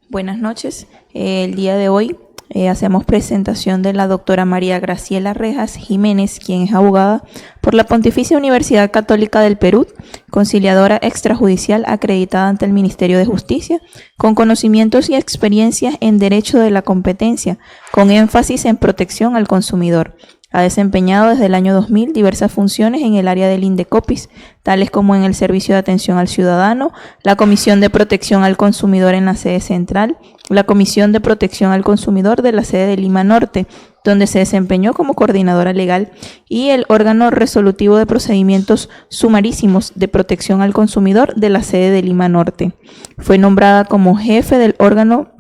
Buenas noches. El día de hoy hacemos presentación de la doctora María Graciela Rejas Jiménez, quien es abogada por la Pontificia Universidad Católica del Perú, conciliadora extrajudicial acreditada ante el Ministerio de Justicia, con conocimientos y experiencias en Derecho de la Competencia, con énfasis en protección al consumidor. Ha desempeñado desde el año 2000 diversas funciones en el área del Indecopis, tales como en el Servicio de Atención al Ciudadano, la Comisión de Protección al Consumidor en la sede central, la Comisión de Protección al Consumidor de la sede de Lima Norte, donde se desempeñó como coordinadora legal, y el órgano resolutivo de procedimientos sumarísimos de protección al consumidor de la sede de Lima Norte. Fue nombrada como jefe del órgano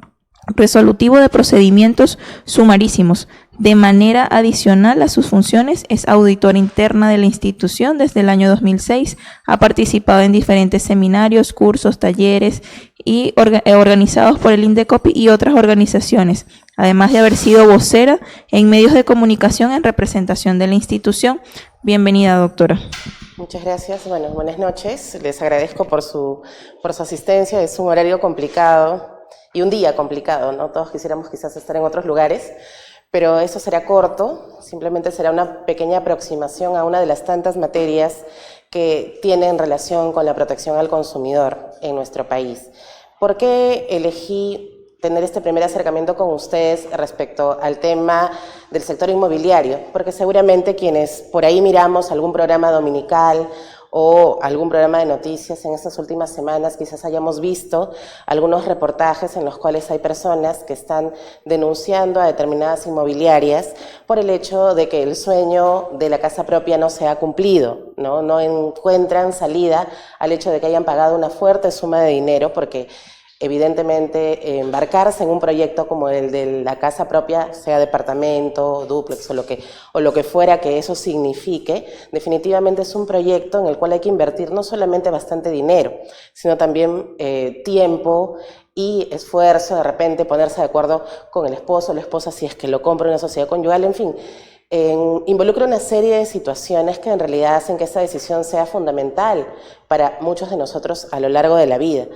resolutivo de procedimientos sumarísimos. De manera adicional a sus funciones, es auditora interna de la institución desde el año 2006. Ha participado en diferentes seminarios, cursos, talleres y organizados por el Indecopi y otras organizaciones, además de haber sido vocera en medios de comunicación en representación de la institución. Bienvenida, doctora. Muchas gracias. Bueno, buenas noches. Les agradezco por su asistencia. Es un horario complicado y un día complicado, ¿no? Todos quisiéramos quizás estar en otros lugares, pero eso será corto, simplemente será una pequeña aproximación a una de las tantas materias que tienen relación con la protección al consumidor en nuestro país. ¿Por qué elegí tener este primer acercamiento con ustedes respecto al tema del sector inmobiliario? Porque seguramente quienes por ahí miramos algún programa dominical o algún programa de noticias en estas últimas semanas, quizás hayamos visto algunos reportajes en los cuales hay personas que están denunciando a determinadas inmobiliarias por el hecho de que el sueño de la casa propia no se ha cumplido, ¿no? No encuentran salida al hecho de que hayan pagado una fuerte suma de dinero, porque evidentemente embarcarse en un proyecto como el de la casa propia, sea departamento, dúplex o lo que fuera que eso signifique, definitivamente es un proyecto en el cual hay que invertir no solamente bastante dinero, sino también tiempo y esfuerzo, de repente ponerse de acuerdo con el esposo o la esposa si es que lo compra en una sociedad conyugal, en fin. Involucra una serie de situaciones que en realidad hacen que esa decisión sea fundamental para muchos de nosotros a lo largo de la vida.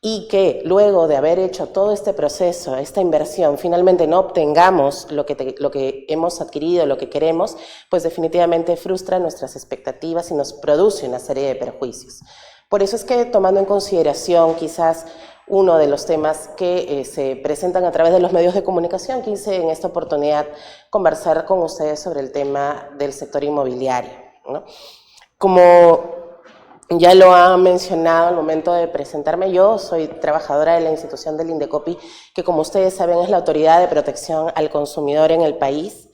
Y que luego de haber hecho todo este proceso, esta inversión, finalmente no obtengamos lo que hemos adquirido, lo que queremos, pues definitivamente frustra nuestras expectativas y nos produce una serie de perjuicios. Por eso es que, tomando en consideración quizás uno de los temas que se presentan a través de los medios de comunicación, quise en esta oportunidad conversar con ustedes sobre el tema del sector inmobiliario, ¿no? Como ya lo ha mencionado al momento de presentarme, yo soy trabajadora de la institución del Indecopi, que como ustedes saben es la autoridad de protección al consumidor en el país.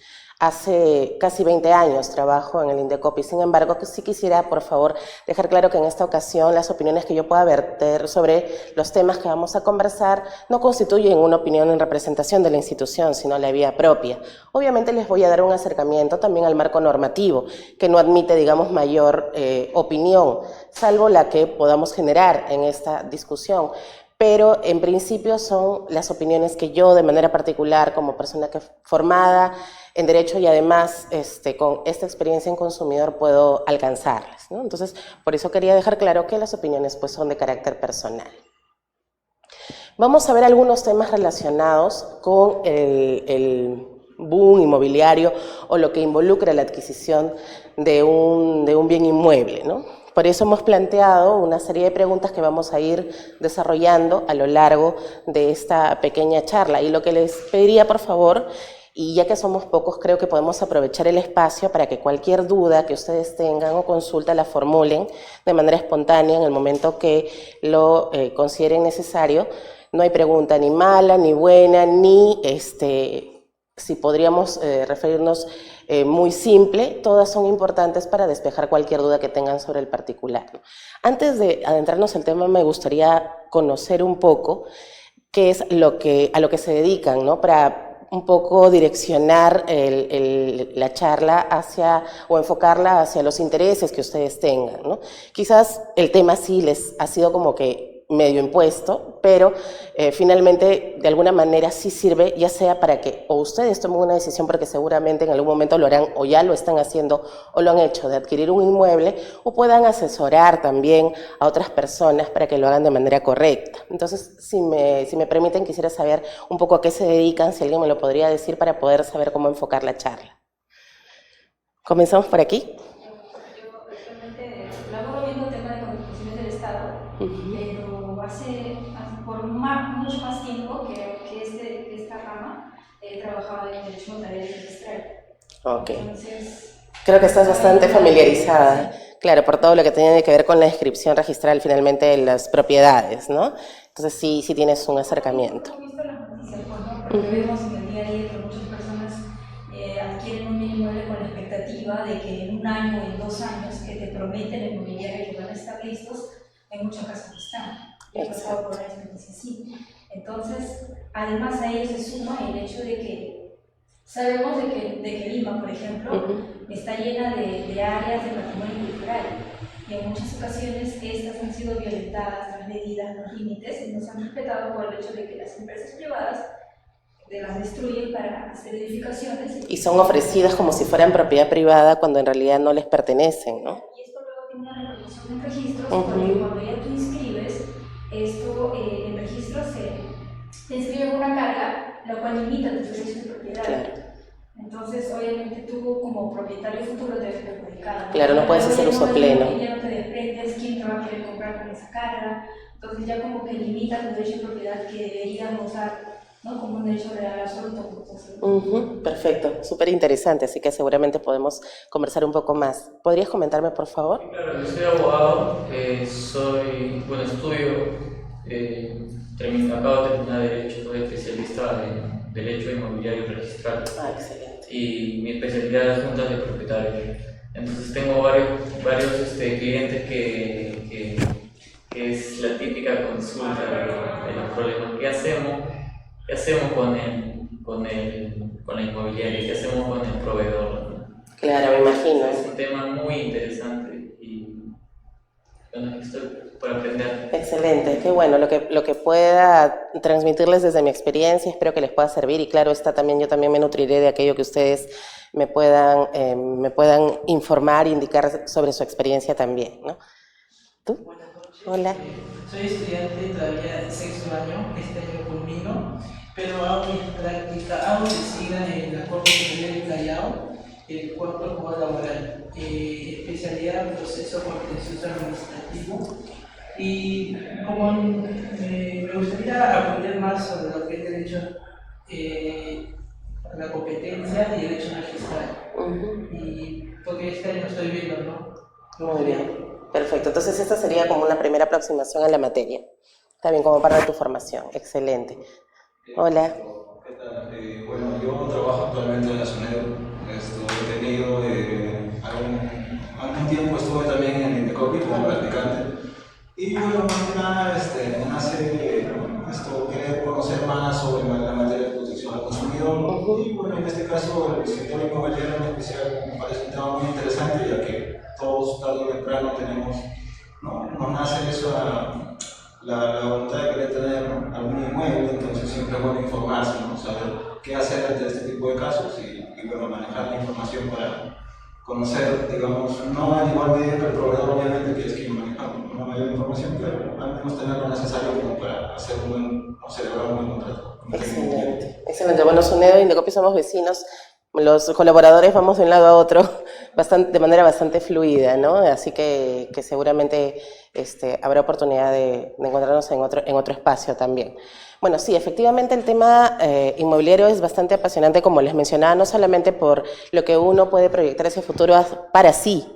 Hace casi 20 años trabajo en el Indecopi, sin embargo, que sí quisiera, por favor, dejar claro que en esta ocasión las opiniones que yo pueda verter sobre los temas que vamos a conversar no constituyen una opinión en representación de la institución, sino la vía propia. Obviamente les voy a dar un acercamiento también al marco normativo, que no admite, digamos, mayor opinión, salvo la que podamos generar en esta discusión. Pero en principio son las opiniones que yo de manera particular como persona formada en Derecho y además con esta experiencia en consumidor puedo alcanzarles, ¿no? Entonces, por eso quería dejar claro que las opiniones pues son de carácter personal. Vamos a ver algunos temas relacionados con el boom inmobiliario o lo que involucra la adquisición de un bien inmueble, ¿no? Por eso hemos planteado una serie de preguntas que vamos a ir desarrollando a lo largo de esta pequeña charla. Y lo que les pediría, por favor, y ya que somos pocos, creo que podemos aprovechar el espacio para que cualquier duda que ustedes tengan o consulta la formulen de manera espontánea en el momento que lo consideren necesario. No hay pregunta ni mala, ni buena, ni si podríamos referirnos muy simple, todas son importantes para despejar cualquier duda que tengan sobre el particular. Antes de adentrarnos al tema, me gustaría conocer un poco qué es a lo que se dedican, ¿no? Para un poco direccionar la charla o enfocarla hacia los intereses que ustedes tengan, ¿no? Quizás el tema sí les ha sido como que medio impuesto, pero finalmente de alguna manera sí sirve, ya sea para que o ustedes tomen una decisión, porque seguramente en algún momento lo harán o ya lo están haciendo o lo han hecho, de adquirir un inmueble, o puedan asesorar también a otras personas para que lo hagan de manera correcta. Entonces, si me permiten, quisiera saber un poco a qué se dedican, si alguien me lo podría decir para poder saber cómo enfocar la charla. ¿Comenzamos por aquí? Yo actualmente laboro viendo el tema de comunicaciones del Estado, pero por mucho más tiempo que esta rama he trabajado en derecho notarial y registral. Ok. Entonces, creo que estás bastante familiarizada, claro, por todo lo que tiene que ver con la inscripción registral finalmente de las propiedades, ¿no? Entonces sí tienes un acercamiento. He visto las noticias, pues, ¿no? Porque vemos en el día a día que muchas personas adquieren un inmueble con la expectativa de que en un año o en 2 años que te prometen el inmobiliario que van a estar listos, en muchos casos no están. He pasado por una experiencia así. Entonces, además a ello se suma el hecho de que sabemos de que Lima, por ejemplo, está llena de áreas de patrimonio cultural y en muchas ocasiones estas han sido violentadas, transgredidas los límites y no se han respetado por el hecho de que las empresas privadas las destruyen para hacer edificaciones. Y son ofrecidas como si fueran propiedad privada cuando en realidad no les pertenecen, ¿no? Y esto luego tiene una repercusión en registros, porque cuando ya tú inscribes, esto en registros te inscriben una carga, la cual limita tus derechos de propiedad. Claro. Entonces, obviamente, tú como propietario futuro te ves perjudicado. Claro, no puedes hacer uso pleno. Ya no te desprendes, quién te va a querer comprar con esa carga. Entonces, ya como que limita tu derecho de propiedad que deberían usar, ¿no? Como un derecho real absoluto. Perfecto, súper interesante, así que seguramente podemos conversar un poco más. ¿Podrías comentarme, por favor? Claro, yo soy abogado, estudio, acabo de terminar Derecho, soy especialista en Derecho Inmobiliario Registral. Excelente. Y mi especialidad es juntas de propietarios. Entonces tengo varios clientes que es la típica consulta de los problemas. ¿Qué hacemos con la inmobiliaria? ¿Qué hacemos con el proveedor? Claro, me imagino. Es un tema muy interesante y bueno, estoy por aprender. Excelente, qué bueno, lo que pueda transmitirles desde mi experiencia, espero que les pueda servir y claro, yo también me nutriré de aquello que ustedes me puedan informar e indicar sobre su experiencia también, ¿no? ¿Tú? Buenas noches. Hola. Soy estudiante todavía de 6º año, este año culmino, pero hago mi práctica, hago medicina en la Corte Superior de Callao, el cuerpo del jugador laboral, especialidad en proceso contencioso administrativo. Y como me gustaría aprender más sobre lo que es derecho a la competencia y derecho registral, y porque este año estoy viendo, ¿no? Muy bien, perfecto. Entonces esta sería como una primera aproximación a la materia. Está bien, como parte de tu formación. Excelente. Hola. ¿Qué tal? Bueno, yo trabajo actualmente en la SUNEDU. He tenido algún tiempo estuve también en el INDECOPI como practicante. Y bueno, más que nada me nace querer conocer más sobre la materia de protección al consumidor. Y bueno, en este caso el sector inmobiliario en especial me parece un tema muy interesante, ya que todos tarde o temprano tenemos, ¿no? Nos nace eso, la voluntad de querer tener algún inmueble, entonces siempre es bueno informarse, ¿no? Saber qué hacer ante este tipo de casos y bueno, manejar la información para conocer, digamos, no en igual medida que el proveedor, obviamente, que es quien maneja una mayor información, pero al menos tener lo necesario como para hacer celebrar un buen contrato. Excelente, excelente. Bueno, SUNEDU y INDECOPI somos vecinos. Los colaboradores vamos de un lado a otro de manera bastante fluida, ¿no? Así que seguramente habrá oportunidad de encontrarnos en otro espacio también. Bueno, sí, efectivamente el tema inmobiliario es bastante apasionante, como les mencionaba, no solamente por lo que uno puede proyectar hacia el futuro para sí,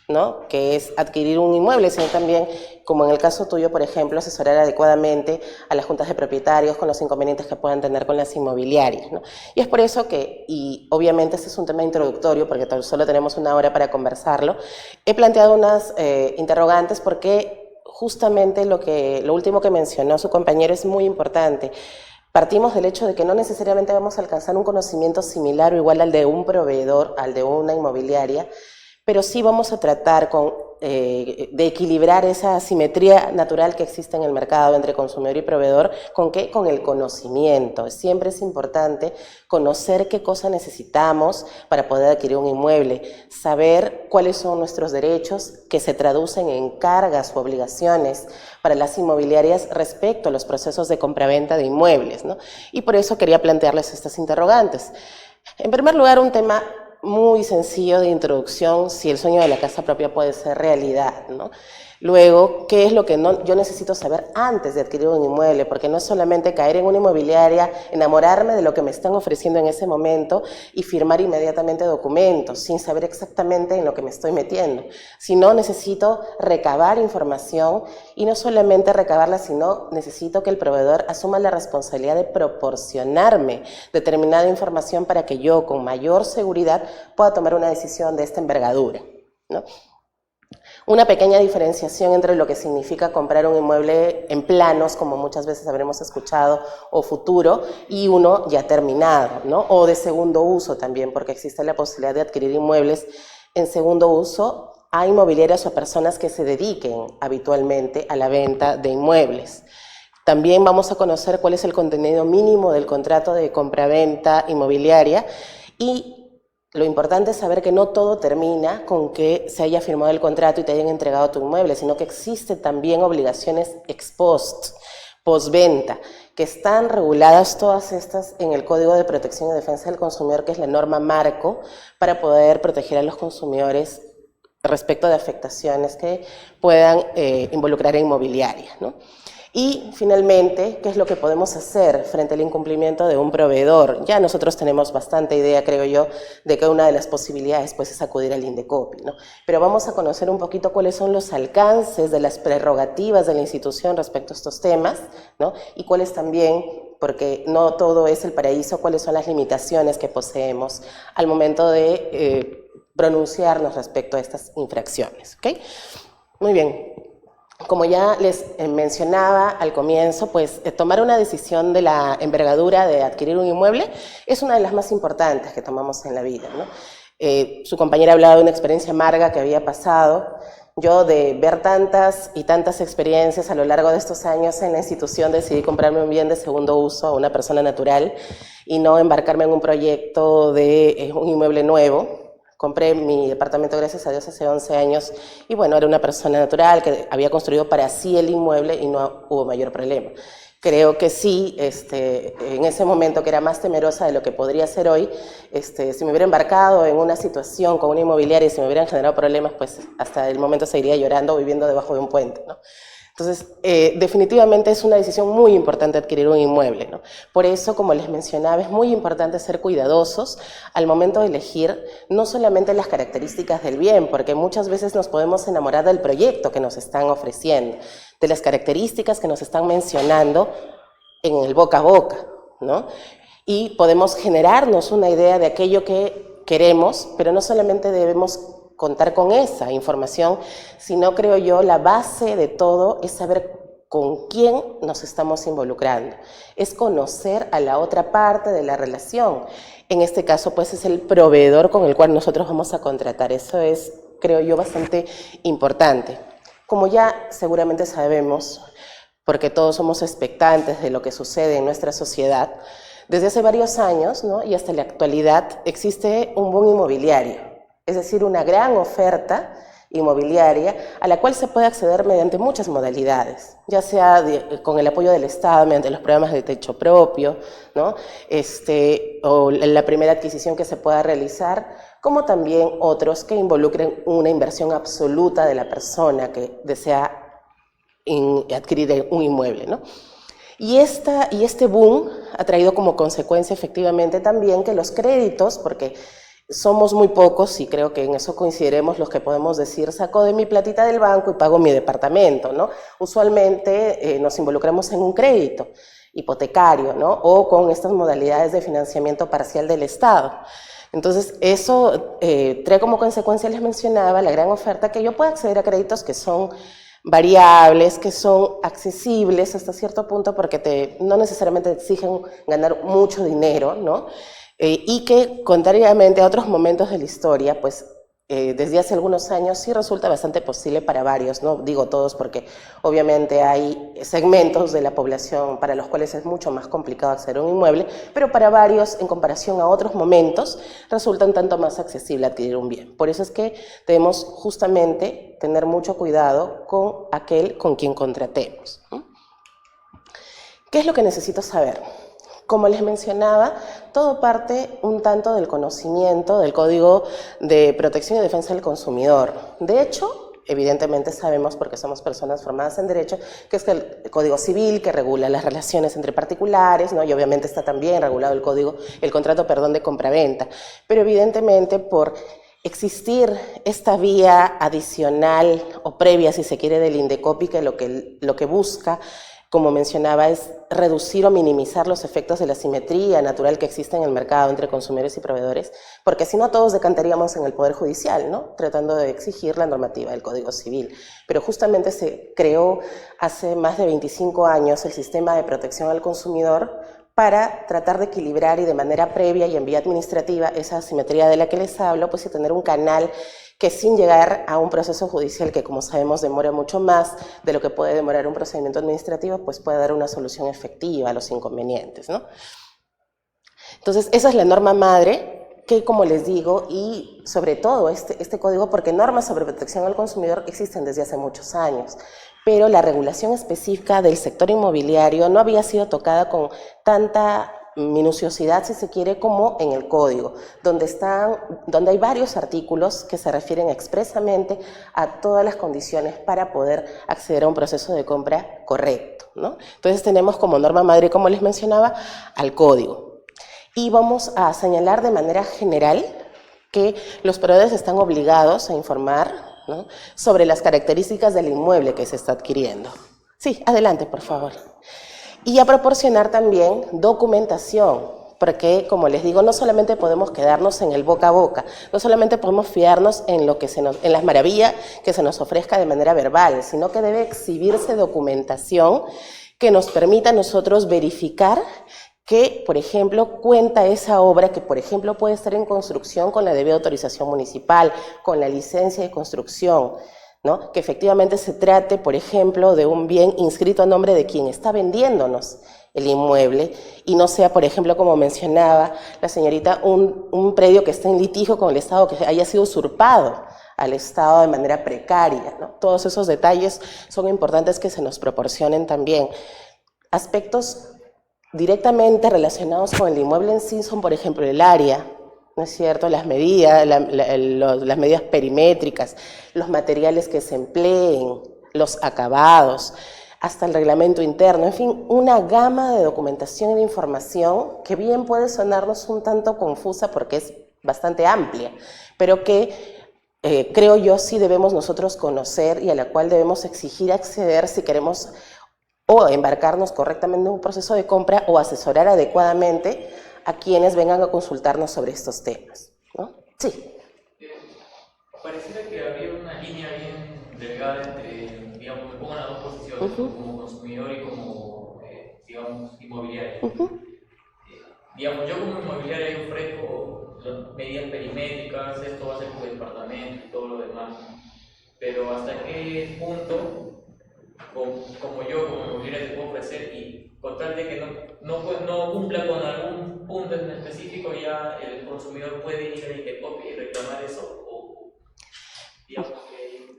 ¿no? Que es adquirir un inmueble, sino también, como en el caso tuyo, por ejemplo, asesorar adecuadamente a las juntas de propietarios con los inconvenientes que puedan tener con las inmobiliarias, ¿no? Y es por eso que, y obviamente este es un tema introductorio, porque solo tenemos 1 hora para conversarlo, he planteado unas interrogantes porque justamente lo último que mencionó su compañero es muy importante. Partimos del hecho de que no necesariamente vamos a alcanzar un conocimiento similar o igual al de un proveedor, al de una inmobiliaria, pero sí vamos a tratar con de equilibrar esa asimetría natural que existe en el mercado entre consumidor y proveedor. ¿Con qué? Con el conocimiento. Siempre es importante conocer qué cosa necesitamos para poder adquirir un inmueble, saber cuáles son nuestros derechos que se traducen en cargas o obligaciones para las inmobiliarias respecto a los procesos de compraventa de inmuebles, ¿no? Y por eso quería plantearles estas interrogantes. En primer lugar, un tema muy sencillo de introducción, si el sueño de la casa propia puede ser realidad, ¿no? Luego, ¿qué es lo que yo necesito saber antes de adquirir un inmueble? Porque no es solamente caer en una inmobiliaria, enamorarme de lo que me están ofreciendo en ese momento y firmar inmediatamente documentos sin saber exactamente en lo que me estoy metiendo, sino necesito recabar información y no solamente recabarla, sino necesito que el proveedor asuma la responsabilidad de proporcionarme determinada información para que yo con mayor seguridad pueda tomar una decisión de esta envergadura, ¿no? Una pequeña diferenciación entre lo que significa comprar un inmueble en planos, como muchas veces habremos escuchado, o futuro, y uno ya terminado, ¿no? O de segundo uso también, porque existe la posibilidad de adquirir inmuebles en segundo uso a inmobiliarias o a personas que se dediquen habitualmente a la venta de inmuebles. También vamos a conocer cuál es el contenido mínimo del contrato de compraventa inmobiliaria y lo importante es saber que no todo termina con que se haya firmado el contrato y te hayan entregado tu inmueble, sino que existen también obligaciones ex post, postventa, que están reguladas todas estas en el Código de Protección y Defensa del Consumidor, que es la norma marco para poder proteger a los consumidores respecto de afectaciones que puedan involucrar a inmobiliarias, ¿no? Y finalmente, ¿qué es lo que podemos hacer frente al incumplimiento de un proveedor? Ya nosotros tenemos bastante idea, creo yo, de que una de las posibilidades pues, es acudir al Indecopi, ¿no? Pero vamos a conocer un poquito cuáles son los alcances de las prerrogativas de la institución respecto a estos temas, ¿no? Y cuáles también, porque no todo es el paraíso, cuáles son las limitaciones que poseemos al momento de pronunciarnos respecto a estas infracciones, ¿ok? Muy bien. Como ya les mencionaba al comienzo, pues tomar una decisión de la envergadura de adquirir un inmueble es una de las más importantes que tomamos en la vida, ¿no? Su compañera hablaba de una experiencia amarga que había pasado. Yo, de ver tantas y tantas experiencias a lo largo de estos años en la institución, decidí comprarme un bien de segundo uso a una persona natural y no embarcarme en un proyecto de un inmueble nuevo. Compré mi departamento, gracias a Dios, hace 11 años y bueno, era una persona natural que había construido para sí el inmueble y no hubo mayor problema. Creo que sí, en ese momento que era más temerosa de lo que podría ser hoy, si me hubiera embarcado en una situación con una inmobiliaria y si me hubieran generado problemas, pues hasta el momento seguiría llorando o viviendo debajo de un puente, ¿no? Entonces, definitivamente es una decisión muy importante adquirir un inmueble, ¿no? Por eso, como les mencionaba, es muy importante ser cuidadosos al momento de elegir no solamente las características del bien, porque muchas veces nos podemos enamorar del proyecto que nos están ofreciendo, de las características que nos están mencionando en el boca a boca, ¿no? Y podemos generarnos una idea de aquello que queremos, pero no solamente debemos contar con esa información, sino, creo yo, la base de todo es saber con quién nos estamos involucrando, es conocer a la otra parte de la relación. En este caso, pues, es el proveedor con el cual nosotros vamos a contratar. Eso es, creo yo, bastante importante. Como ya seguramente sabemos, porque todos somos expectantes de lo que sucede en nuestra sociedad, desde hace varios años, ¿no? Y hasta la actualidad existe un boom inmobiliario. Es decir, una gran oferta inmobiliaria a la cual se puede acceder mediante muchas modalidades, ya sea con el apoyo del Estado, mediante los programas de techo propio, ¿no? O la primera adquisición que se pueda realizar, como también otros que involucren una inversión absoluta de la persona que desea adquirir un inmueble, ¿no? Y este boom ha traído como consecuencia efectivamente también que los créditos, porque somos muy pocos y creo que en eso coincidiremos los que podemos decir, saco de mi platita del banco y pago mi departamento, ¿no? Usualmente nos involucramos en un crédito hipotecario, ¿no? O con estas modalidades de financiamiento parcial del Estado. Entonces, eso trae como consecuencia, les mencionaba, la gran oferta que yo pueda acceder a créditos que son variables, que son accesibles hasta cierto punto porque no necesariamente te exigen ganar mucho dinero, ¿no? Y que, contrariamente a otros momentos de la historia, pues desde hace algunos años sí resulta bastante posible para varios, no digo todos porque obviamente hay segmentos de la población para los cuales es mucho más complicado acceder a un inmueble, pero para varios, en comparación a otros momentos, resulta un tanto más accesible adquirir un bien. Por eso es que debemos justamente tener mucho cuidado con aquel con quien contratemos. ¿Qué es lo que necesito saber? Como les mencionaba, todo parte un tanto del conocimiento del Código de Protección y Defensa del Consumidor. De hecho, evidentemente sabemos, porque somos personas formadas en Derecho, que es el Código Civil que regula las relaciones entre particulares, ¿no? Y obviamente está también regulado el contrato de compraventa. Pero evidentemente por existir esta vía adicional o previa, si se quiere, del Indecopi, que lo que busca, como mencionaba, es reducir o minimizar los efectos de la asimetría natural que existe en el mercado entre consumidores y proveedores, porque si no todos decantaríamos en el Poder Judicial, ¿no? Tratando de exigir la normativa del Código Civil. Pero justamente se creó hace más de 25 años el sistema de protección al consumidor para tratar de equilibrar y de manera previa y en vía administrativa esa asimetría de la que les hablo, pues y tener un canal que sin llegar a un proceso judicial que, como sabemos, demora mucho más de lo que puede demorar un procedimiento administrativo, pues puede dar una solución efectiva a los inconvenientes, ¿no? Entonces, esa es la norma madre que, como les digo, y sobre todo este código, porque normas sobre protección al consumidor existen desde hace muchos años, pero la regulación específica del sector inmobiliario no había sido tocada con tanta minuciosidad, si se quiere, como en el código, donde hay varios artículos que se refieren expresamente a todas las condiciones para poder acceder a un proceso de compra correcto, ¿no? Entonces tenemos como norma madre, como les mencionaba, al código. Y vamos a señalar de manera general que los proveedores están obligados a informar, ¿no?, sobre las características del inmueble que se está adquiriendo. Sí, adelante, por favor. Y a proporcionar también documentación, porque, como les digo, no solamente podemos quedarnos en el boca a boca, no solamente podemos fiarnos en las maravillas que se nos ofrezca de manera verbal, sino que debe exhibirse documentación que nos permita a nosotros verificar que, por ejemplo, cuenta esa obra que, por ejemplo, puede estar en construcción con la debida autorización municipal, con la licencia de construcción, ¿no? Que efectivamente se trate, por ejemplo, de un bien inscrito a nombre de quien está vendiéndonos el inmueble y no sea, por ejemplo, como mencionaba la señorita, un predio que esté en litigio con el Estado, que haya sido usurpado al Estado de manera precaria, ¿no? Todos esos detalles son importantes que se nos proporcionen también. Aspectos directamente relacionados con el inmueble en sí son, por ejemplo, el área, ¿no es cierto?, las medidas, las medidas perimétricas, los materiales que se empleen, los acabados, hasta el reglamento interno, en fin, una gama de documentación y de información que bien puede sonarnos un tanto confusa porque es bastante amplia, pero que creo yo sí debemos nosotros conocer y a la cual debemos exigir acceder si queremos o embarcarnos correctamente en un proceso de compra o asesorar adecuadamente a quienes vengan a consultarnos sobre estos temas, ¿no? Sí. Pareciera que había una línea bien delgada entre, digamos, me pongo en las dos posiciones, como consumidor y como, digamos, inmobiliario. Digamos, yo como inmobiliario yo ofrezco las medidas perimétricas, esto va a ser por departamento y todo lo demás, pero hasta qué punto como yo, como inmobiliario, te puedo ofrecer y con tal de que no cumpla con algún punto en específico, ya el consumidor puede ir al Indecopi y reclamar eso, o digamos que...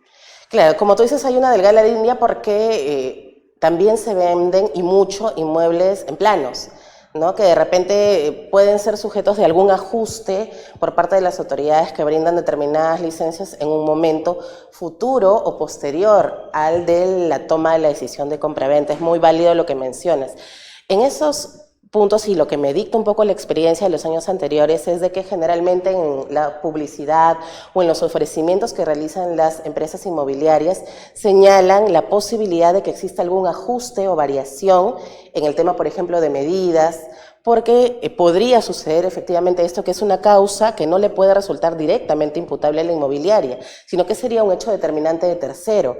Claro, como tú dices, hay una delgada línea porque también se venden y mucho inmuebles en planos, ¿no?, que de repente pueden ser sujetos de algún ajuste por parte de las autoridades que brindan determinadas licencias en un momento futuro o posterior al de la toma de la decisión de compraventa. Es muy válido lo que mencionas. En esos puntos, y lo que me dicta un poco la experiencia de los años anteriores, es de que generalmente en la publicidad o en los ofrecimientos que realizan las empresas inmobiliarias señalan la posibilidad de que exista algún ajuste o variación en el tema, por ejemplo, de medidas, porque podría suceder efectivamente esto, que es una causa que no le puede resultar directamente imputable a la inmobiliaria, sino que sería un hecho determinante de tercero,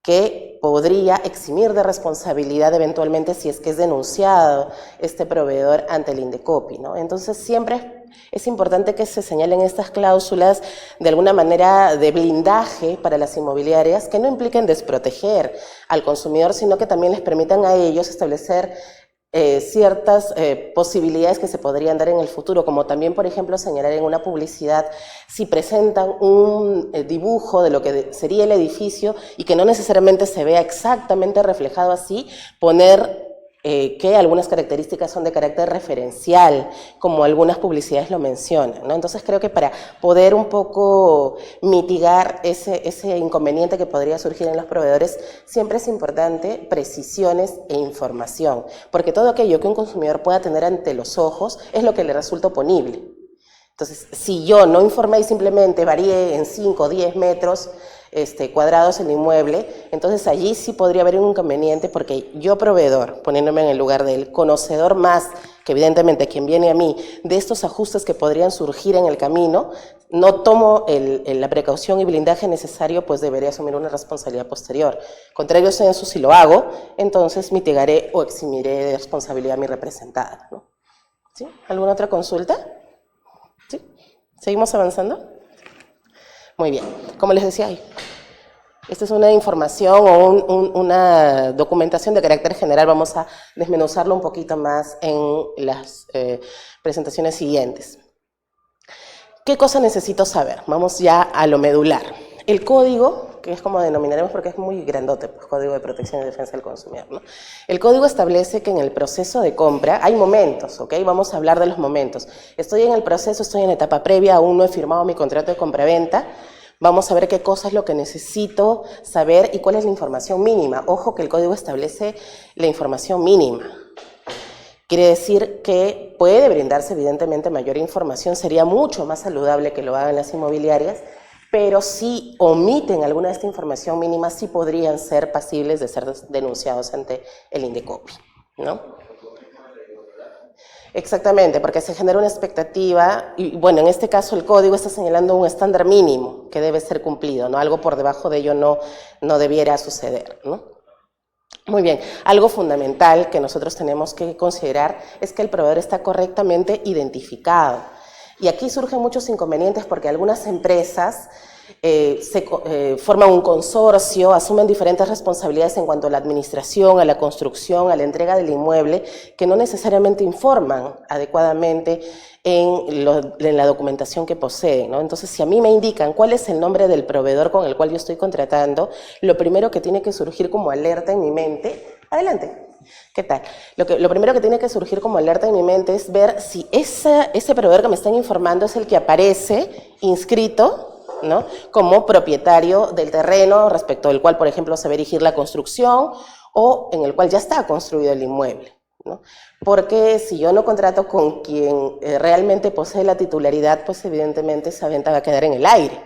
que podría eximir de responsabilidad eventualmente si es que es denunciado este proveedor ante el Indecopi, ¿no? Entonces siempre Es importante que se señalen estas cláusulas de alguna manera de blindaje para las inmobiliarias que no impliquen desproteger al consumidor, sino que también les permitan a ellos establecer ciertas posibilidades que se podrían dar en el futuro, como también, por ejemplo, señalar en una publicidad si presentan un dibujo de lo que sería el edificio y que no necesariamente se vea exactamente reflejado así, poner que algunas características son de carácter referencial, como algunas publicidades lo mencionan, ¿no? Entonces creo que para poder un poco mitigar ese inconveniente que podría surgir en los proveedores, siempre es importante precisiones e información, porque todo aquello que un consumidor pueda tener ante los ojos es lo que le resulta oponible. Entonces, si yo no informé y simplemente varié en 5 o 10 metros cuadrados el inmueble, entonces allí sí podría haber un inconveniente porque yo proveedor, poniéndome en el lugar del conocedor más que evidentemente quien viene a mí de estos ajustes que podrían surgir en el camino, no tomo la precaución y blindaje necesario, pues debería asumir una responsabilidad posterior. Contrario a eso, si lo hago, entonces mitigaré o eximiré de responsabilidad a mi representada, ¿no? ¿Sí? ¿Alguna otra consulta? ¿Sí? ¿Seguimos avanzando? Muy bien, como les decía, esta es una información o una documentación de carácter general, vamos a desmenuzarlo un poquito más en las presentaciones siguientes. ¿Qué cosa necesito saber? Vamos ya a lo medular. El código, que es como denominaremos porque es muy grandote, pues, Código de Protección y Defensa del Consumidor, ¿no? El código establece que en el proceso de compra hay momentos, ¿ok? Vamos a hablar de los momentos. Estoy en el proceso, estoy en la etapa previa, aún no he firmado mi contrato de compraventa. Vamos a ver qué cosa es lo que necesito saber y cuál es la información mínima. Ojo que el código establece la información mínima. Quiere decir que puede brindarse evidentemente mayor información, sería mucho más saludable que lo hagan las inmobiliarias, pero si omiten alguna de esta información mínima, sí podrían ser pasibles de ser denunciados ante el Indecopi, ¿no? Exactamente, porque se genera una expectativa, y bueno, en este caso el código está señalando un estándar mínimo que debe ser cumplido, ¿no? Algo por debajo de ello no debiera suceder, ¿no? Muy bien, algo fundamental que nosotros tenemos que considerar es que el proveedor está correctamente identificado. Y aquí surgen muchos inconvenientes porque algunas empresas forman un consorcio, asumen diferentes responsabilidades en cuanto a la administración, a la construcción, a la entrega del inmueble, que no necesariamente informan adecuadamente en la documentación que poseen, ¿no? Entonces, si a mí me indican cuál es el nombre del proveedor con el cual yo estoy contratando, lo primero que tiene que surgir como alerta en mi mente, adelante. ¿Qué tal? Lo primero que tiene que surgir como alerta en mi mente es ver si ese proveedor que me están informando es el que aparece inscrito, ¿no?, como propietario del terreno respecto del cual, por ejemplo, se va a erigir la construcción o en el cual ya está construido el inmueble, ¿no? Porque si yo no contrato con quien realmente posee la titularidad, pues evidentemente esa venta va a quedar en el aire,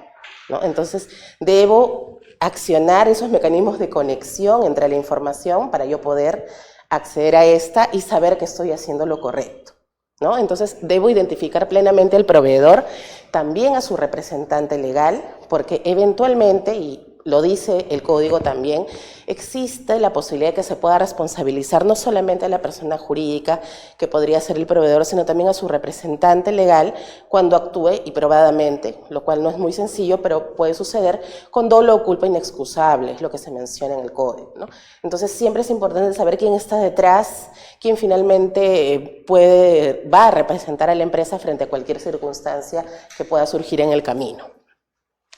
¿no? Entonces, debo accionar esos mecanismos de conexión entre la información para yo poder acceder a esta y saber que estoy haciendo lo correcto, ¿no? Entonces, debo identificar plenamente al proveedor, también a su representante legal, porque eventualmente, y lo dice el código también, existe la posibilidad de que se pueda responsabilizar no solamente a la persona jurídica, que podría ser el proveedor, sino también a su representante legal cuando actúe y probadamente, lo cual no es muy sencillo, pero puede suceder con dolo o culpa inexcusable, es lo que se menciona en el código, ¿no? Entonces siempre es importante saber quién está detrás, quién finalmente va a representar a la empresa frente a cualquier circunstancia que pueda surgir en el camino.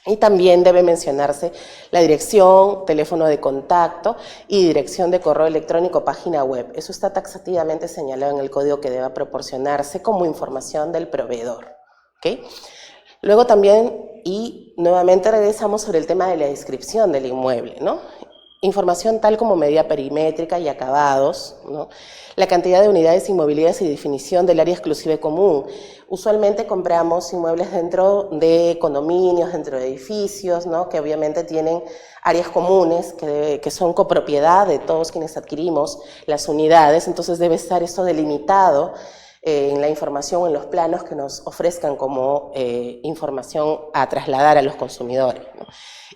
Y también debe mencionarse la dirección, teléfono de contacto y dirección de correo electrónico, página web. Eso está taxativamente señalado en el código que deba proporcionarse como información del proveedor, ¿ok? Luego también, y nuevamente regresamos sobre el tema de la descripción del inmueble, ¿no? Información tal como medida perimétrica y acabados, ¿no? La cantidad de unidades inmobiliarias y definición del área exclusiva y común. Usualmente compramos inmuebles dentro de condominios, dentro de edificios, ¿no?, que obviamente tienen áreas comunes que son copropiedad de todos quienes adquirimos las unidades, entonces debe estar esto delimitado en la información, en los planos que nos ofrezcan como información a trasladar a los consumidores, ¿no?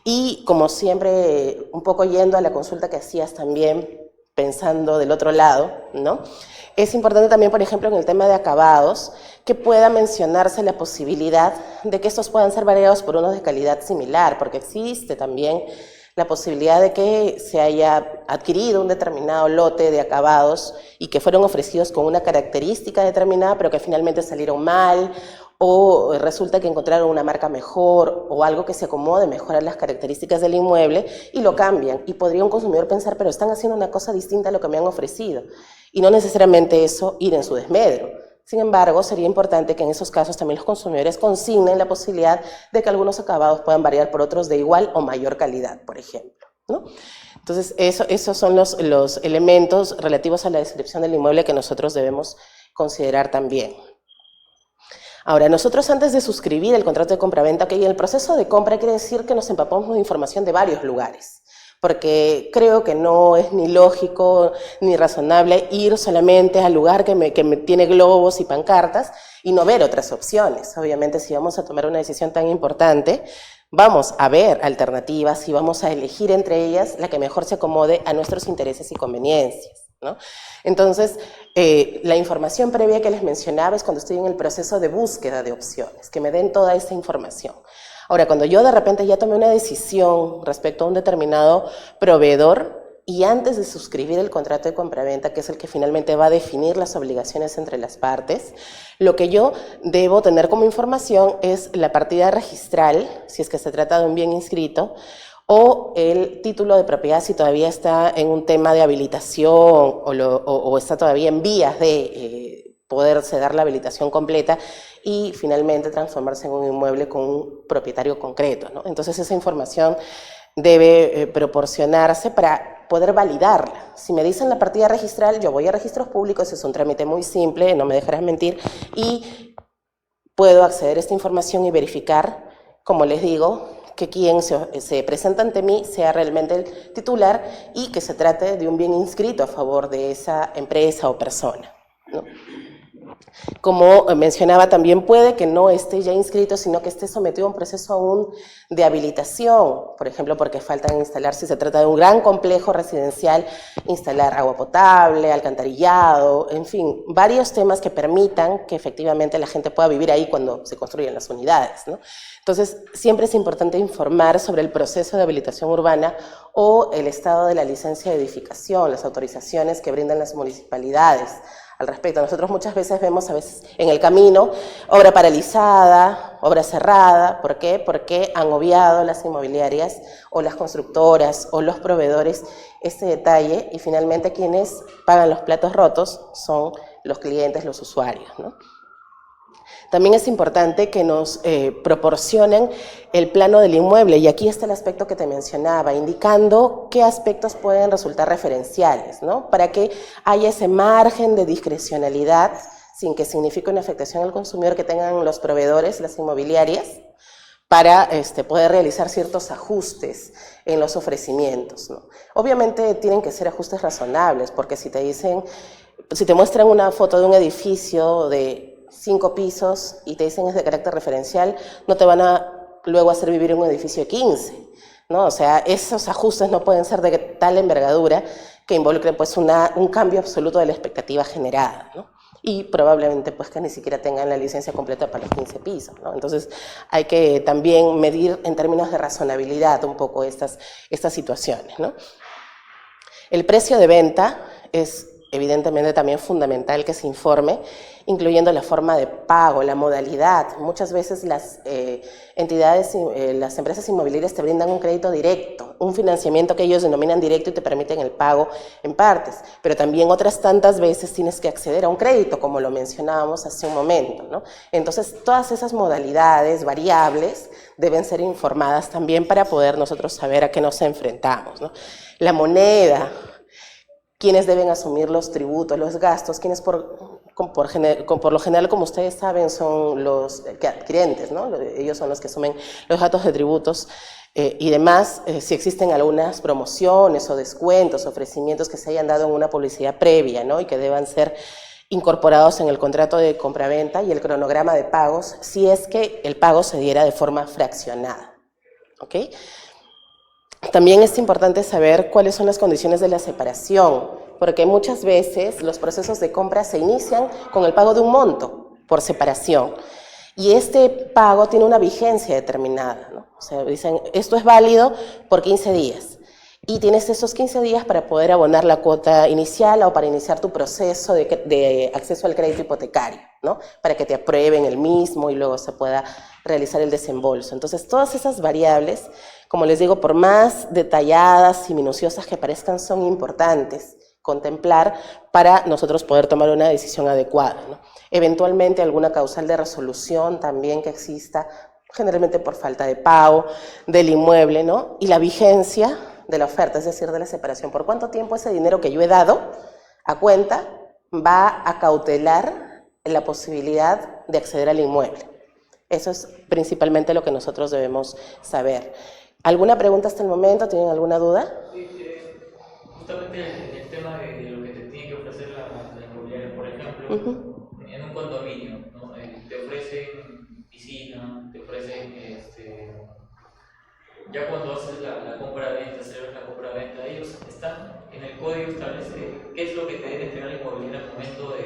Y como siempre, un poco yendo a la consulta que hacías también, pensando del otro lado, ¿no? Es importante también, por ejemplo, en el tema de acabados, que pueda mencionarse la posibilidad de que estos puedan ser variados por unos de calidad similar, porque existe también la posibilidad de que se haya adquirido un determinado lote de acabados y que fueron ofrecidos con una característica determinada, pero que finalmente salieron mal, o resulta que encontraron una marca mejor o algo que se acomode mejor a las características del inmueble y lo cambian. Y podría un consumidor pensar, pero están haciendo una cosa distinta a lo que me han ofrecido. Y no necesariamente eso ir en su desmedro. Sin embargo, sería importante que en esos casos también los consumidores consignen la posibilidad de que algunos acabados puedan variar por otros de igual o mayor calidad, por ejemplo, ¿no? Entonces, esos son los elementos relativos a la descripción del inmueble que nosotros debemos considerar también. Ahora, nosotros antes de suscribir el contrato de compraventa, que en el proceso de compra quiere decir que nos empapamos de información de varios lugares, porque creo que no es ni lógico ni razonable ir solamente al lugar que me tiene globos y pancartas y no ver otras opciones. Obviamente, si vamos a tomar una decisión tan importante, vamos a ver alternativas y vamos a elegir entre ellas la que mejor se acomode a nuestros intereses y conveniencias, ¿no? Entonces, la información previa que les mencionaba es cuando estoy en el proceso de búsqueda de opciones, que me den toda esa información. Ahora, cuando yo de repente ya tomé una decisión respecto a un determinado proveedor y antes de suscribir el contrato de compraventa, que es el que finalmente va a definir las obligaciones entre las partes, lo que yo debo tener como información es la partida registral, si es que se trata de un bien inscrito, o el título de propiedad si todavía está en un tema de habilitación o está todavía en vías de poderse dar la habilitación completa y finalmente transformarse en un inmueble con un propietario concreto, ¿no? Entonces esa información debe proporcionarse para poder validarla. Si me dicen la partida registral, yo voy a registros públicos, es un trámite muy simple, no me dejarás mentir, y puedo acceder a esta información y verificar, como les digo, que quien se presenta ante mí sea realmente el titular y que se trate de un bien inscrito a favor de esa empresa o persona, ¿no? Como mencionaba, también puede que no esté ya inscrito, sino que esté sometido a un proceso aún de habilitación, por ejemplo, porque faltan instalar, si se trata de un gran complejo residencial, instalar agua potable, alcantarillado, en fin, varios temas que permitan que efectivamente la gente pueda vivir ahí cuando se construyen las unidades, ¿no? Entonces, siempre es importante informar sobre el proceso de habilitación urbana o el estado de la licencia de edificación, las autorizaciones que brindan las municipalidades al respecto. Nosotros muchas veces vemos a veces en el camino obra paralizada, obra cerrada. ¿Por qué? Porque han obviado las inmobiliarias o las constructoras o los proveedores este detalle y finalmente quienes pagan los platos rotos son los clientes, los usuarios, ¿no? También es importante que nos proporcionen el plano del inmueble, y aquí está el aspecto que te mencionaba, indicando qué aspectos pueden resultar referenciales, ¿no? Para que haya ese margen de discrecionalidad, sin que signifique una afectación al consumidor que tengan los proveedores, las inmobiliarias, para poder realizar ciertos ajustes en los ofrecimientos, ¿no? Obviamente tienen que ser ajustes razonables, porque si te muestran una foto de un edificio de 5 pisos y te dicen es de carácter referencial, no te van a luego hacer vivir en un edificio de 15, ¿no? O sea, esos ajustes no pueden ser de tal envergadura que involucren pues un cambio absoluto de la expectativa generada, ¿no? Y probablemente pues que ni siquiera tengan la licencia completa para los 15 pisos, ¿no? Entonces hay que también medir en términos de razonabilidad un poco estas situaciones, ¿no? El precio de venta es evidentemente también fundamental que se informe, incluyendo la forma de pago, la modalidad. Muchas veces las entidades, las empresas inmobiliarias te brindan un crédito directo, un financiamiento que ellos denominan directo y te permiten el pago en partes, pero también otras tantas veces tienes que acceder a un crédito, como lo mencionábamos hace un momento, ¿no? Entonces, todas esas modalidades, variables, deben ser informadas también para poder nosotros saber a qué nos enfrentamos, ¿no? La moneda, quienes deben asumir los tributos, los gastos, quienes por lo general, como ustedes saben, son los adquirentes, ¿no? Ellos son los que asumen los gastos de tributos y demás, si existen algunas promociones o descuentos, ofrecimientos que se hayan dado en una publicidad previa, ¿no? Y que deban ser incorporados en el contrato de compraventa y el cronograma de pagos, si es que el pago se diera de forma fraccionada, ¿ok? También es importante saber cuáles son las condiciones de la separación, Porque muchas veces los procesos de compra se inician con el pago de un monto por separación. Y este pago tiene una vigencia determinada, ¿no? O sea, dicen, esto es válido por 15 días. Y tienes esos 15 días para poder abonar la cuota inicial o para iniciar tu proceso de acceso al crédito hipotecario, ¿no? Para que te aprueben el mismo y luego se pueda realizar el desembolso. Entonces, todas esas variables, como les digo, por más detalladas y minuciosas que parezcan, son importantes contemplar para nosotros poder tomar una decisión adecuada, ¿no? Eventualmente alguna causal de resolución también que exista, generalmente por falta de pago del inmueble, ¿no? Y la vigencia de la oferta, es decir, de la separación. ¿Por cuánto tiempo ese dinero que yo he dado a cuenta va a cautelar la posibilidad de acceder al inmueble? Eso es principalmente lo que nosotros debemos saber. ¿Alguna pregunta hasta el momento? ¿Tienen alguna duda? Sí, justamente el tema de lo que te tiene que ofrecer la inmobiliaria, por ejemplo, en un condominio, ¿no? Te ofrecen piscina, te ofrecen, ya cuando haces la compra-venta, celebras la compra-venta, ellos están en el código, establece qué es lo que te debe entregar la inmobiliaria al momento de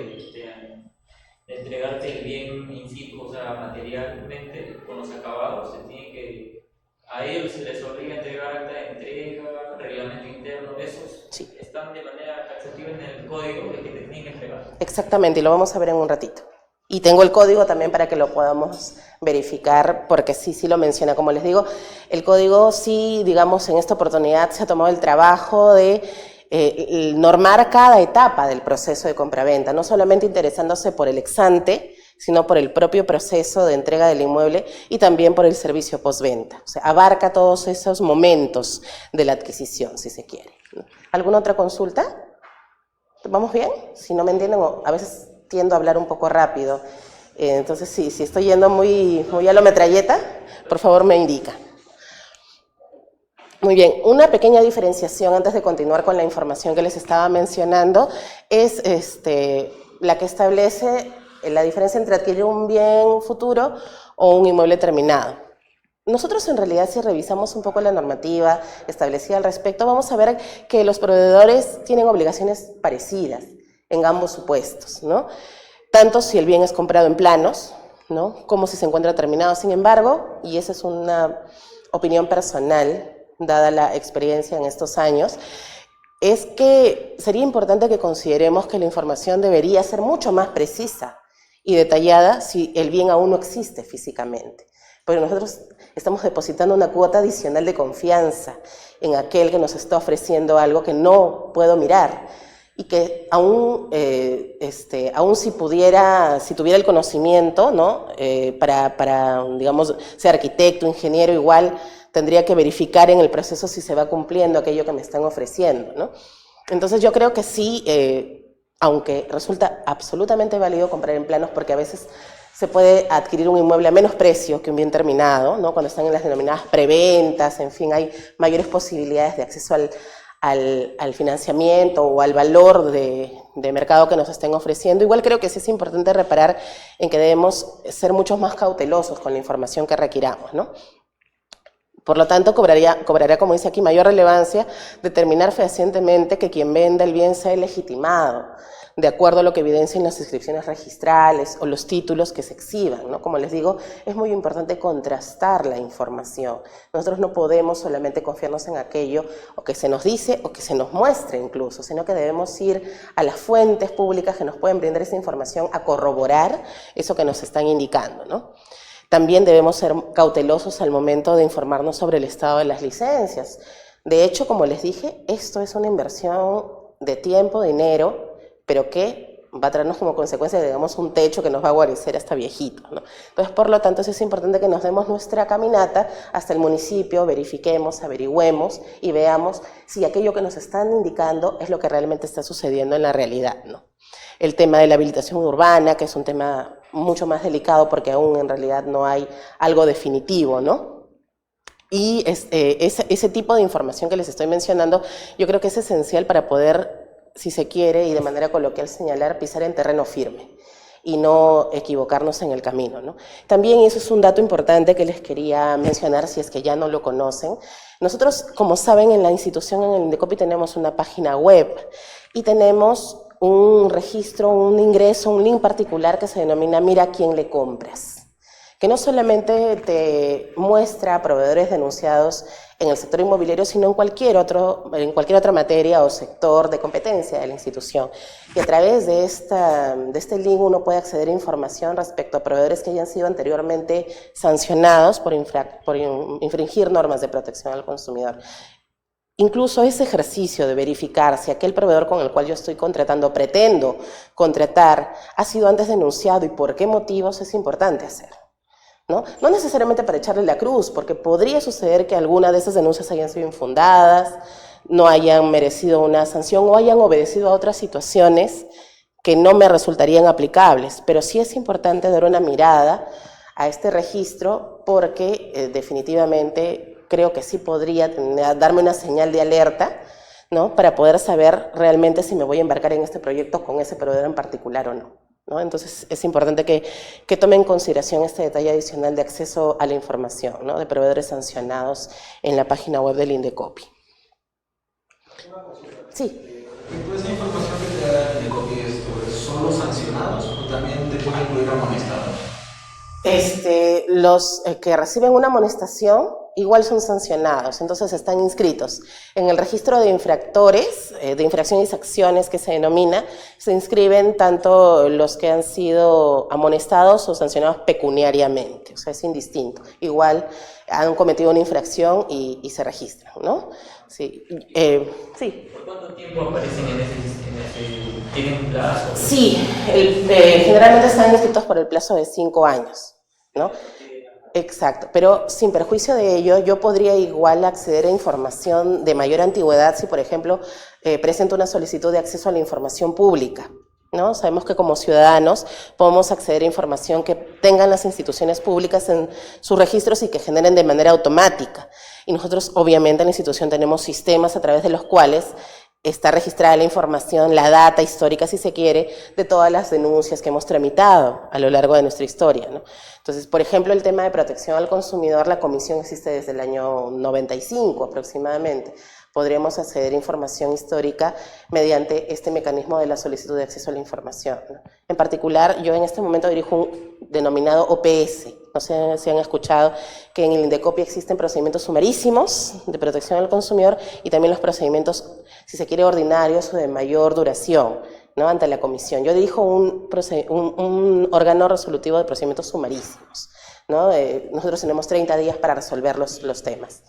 entregarte el bien in situ, o sea, materialmente, con los acabados. Se tiene que, a ellos se les obliga a entregar acta de entrega, reglamento interno, esos Sí. están de manera taxativa en el código de que te tienen que entregar. Exactamente, y lo vamos a ver en un ratito. Y tengo el código también para que lo podamos verificar, porque sí lo menciona. Como les digo, el código sí, digamos, en esta oportunidad se ha tomado el trabajo de normar cada etapa del proceso de compraventa, no solamente interesándose por el ex ante, sino por el propio proceso de entrega del inmueble y también por el servicio postventa. O sea, abarca todos esos momentos de la adquisición, si se quiere. ¿Alguna otra consulta? ¿Vamos bien? Si no me entienden, a veces tiendo a hablar un poco rápido. Entonces, si estoy yendo muy a la metralleta, por favor me indica. Muy bien, una pequeña diferenciación antes de continuar con la información que les estaba mencionando es la que establece la diferencia entre adquirir un bien futuro o un inmueble terminado. Nosotros en realidad, si revisamos un poco la normativa establecida al respecto, vamos a ver que los proveedores tienen obligaciones parecidas en ambos supuestos, ¿no? Tanto si el bien es comprado en planos, ¿no?, como si se encuentra terminado. Sin embargo, y esa es una opinión personal, dada la experiencia en estos años, es que sería importante que consideremos que la información debería ser mucho más precisa y detallada si el bien aún no existe físicamente. Porque nosotros estamos depositando una cuota adicional de confianza en aquel que nos está ofreciendo algo que no puedo mirar y que aún si tuviera el conocimiento, ¿no?, para, digamos, ser arquitecto, ingeniero, igual tendría que verificar en el proceso si se va cumpliendo aquello que me están ofreciendo, ¿no? Entonces yo creo que sí, aunque resulta absolutamente válido comprar en planos, porque a veces se puede adquirir un inmueble a menos precio que un bien terminado, ¿no?, cuando están en las denominadas preventas, en fin, hay mayores posibilidades de acceso al financiamiento o al valor de mercado que nos estén ofreciendo. Igual creo que sí es importante reparar en que debemos ser mucho más cautelosos con la información que requiramos, ¿no? Por lo tanto, cobraría, como dice aquí, mayor relevancia determinar fehacientemente que quien venda el bien sea legitimado, de acuerdo a lo que evidencien las inscripciones registrales o los títulos que se exhiban, ¿no? Como les digo, es muy importante contrastar la información. Nosotros no podemos solamente confiarnos en aquello o que se nos dice o que se nos muestre incluso, sino que debemos ir a las fuentes públicas que nos pueden brindar esa información a corroborar eso que nos están indicando, ¿no? También debemos ser cautelosos al momento de informarnos sobre el estado de las licencias. De hecho, como les dije, esto es una inversión de tiempo, dinero, pero que va a traernos como consecuencia, digamos, un techo que nos va a guarecer hasta viejito, ¿no? Entonces, por lo tanto, es importante que nos demos nuestra caminata hasta el municipio, verifiquemos, averigüemos y veamos si aquello que nos están indicando es lo que realmente está sucediendo en la realidad, ¿no? El tema de la habilitación urbana, que es un tema mucho más delicado porque aún en realidad no hay algo definitivo, ¿no? Y ese tipo de información que les estoy mencionando, yo creo que es esencial para poder, si se quiere, y de manera coloquial señalar, pisar en terreno firme y no equivocarnos en el camino, ¿no? También, y eso es un dato importante que les quería mencionar si es que ya no lo conocen, nosotros, como saben, en la institución, en el Indecopi, tenemos una página web y tenemos un registro, un ingreso, un link particular que se denomina Mira a quién le compras, que no solamente te muestra proveedores denunciados en el sector inmobiliario, sino en cualquier otra materia o sector de competencia de la institución. Y a través de este link uno puede acceder a información respecto a proveedores que hayan sido anteriormente sancionados por infringir normas de protección al consumidor. Incluso ese ejercicio de verificar si aquel proveedor con el cual yo estoy contratando, pretendo contratar, ha sido antes denunciado y por qué motivos es importante hacer. ¿No? No necesariamente para echarle la cruz, porque podría suceder que alguna de esas denuncias hayan sido infundadas, no hayan merecido una sanción o hayan obedecido a otras situaciones que no me resultarían aplicables, pero sí es importante dar una mirada a este registro porque definitivamente creo que sí podría darme una señal de alerta, ¿no? Para poder saber realmente si me voy a embarcar en este proyecto con ese proveedor en particular o no. ¿No? Entonces es importante que tomen en consideración este detalle adicional de acceso a la información, ¿no? De proveedores sancionados en la página web del Indecopi. Sí. ¿Toda esa información que te da el Indecopi son los sancionados o también te pueden incluir amonestados? Los que reciben una amonestación igual son sancionados, entonces están inscritos. En el registro de infractores, de infracciones y acciones que se denomina, se inscriben tanto los que han sido amonestados o sancionados pecuniariamente, o sea, es indistinto. Igual han cometido una infracción y se registran, ¿no? Sí. Sí. ¿Por cuánto tiempo aparecen en ese tienen plazo? Sí, generalmente están inscritos por el plazo de 5 años, ¿no? Exacto, pero sin perjuicio de ello, yo podría igual acceder a información de mayor antigüedad si, por ejemplo, presento una solicitud de acceso a la información pública, ¿no? Sabemos que como ciudadanos podemos acceder a información que tengan las instituciones públicas en sus registros y que generen de manera automática. Y nosotros, obviamente, en la institución tenemos sistemas a través de los cuales está registrada la información, la data histórica, si se quiere, de todas las denuncias que hemos tramitado a lo largo de nuestra historia, ¿no? Entonces, por ejemplo, el tema de protección al consumidor, la comisión existe desde el año 95 aproximadamente. Podríamos acceder a información histórica mediante este mecanismo de la solicitud de acceso a la información, ¿no? En particular, yo en este momento dirijo un denominado OPS. No sé si han escuchado que en el Indecopi existen procedimientos sumarísimos de protección al consumidor y también los procedimientos, si se quiere, ordinarios o de mayor duración, ¿no? Ante la comisión. Yo dirijo un órgano resolutivo de procedimientos sumarísimos, ¿no? Nosotros tenemos 30 días para resolver los temas.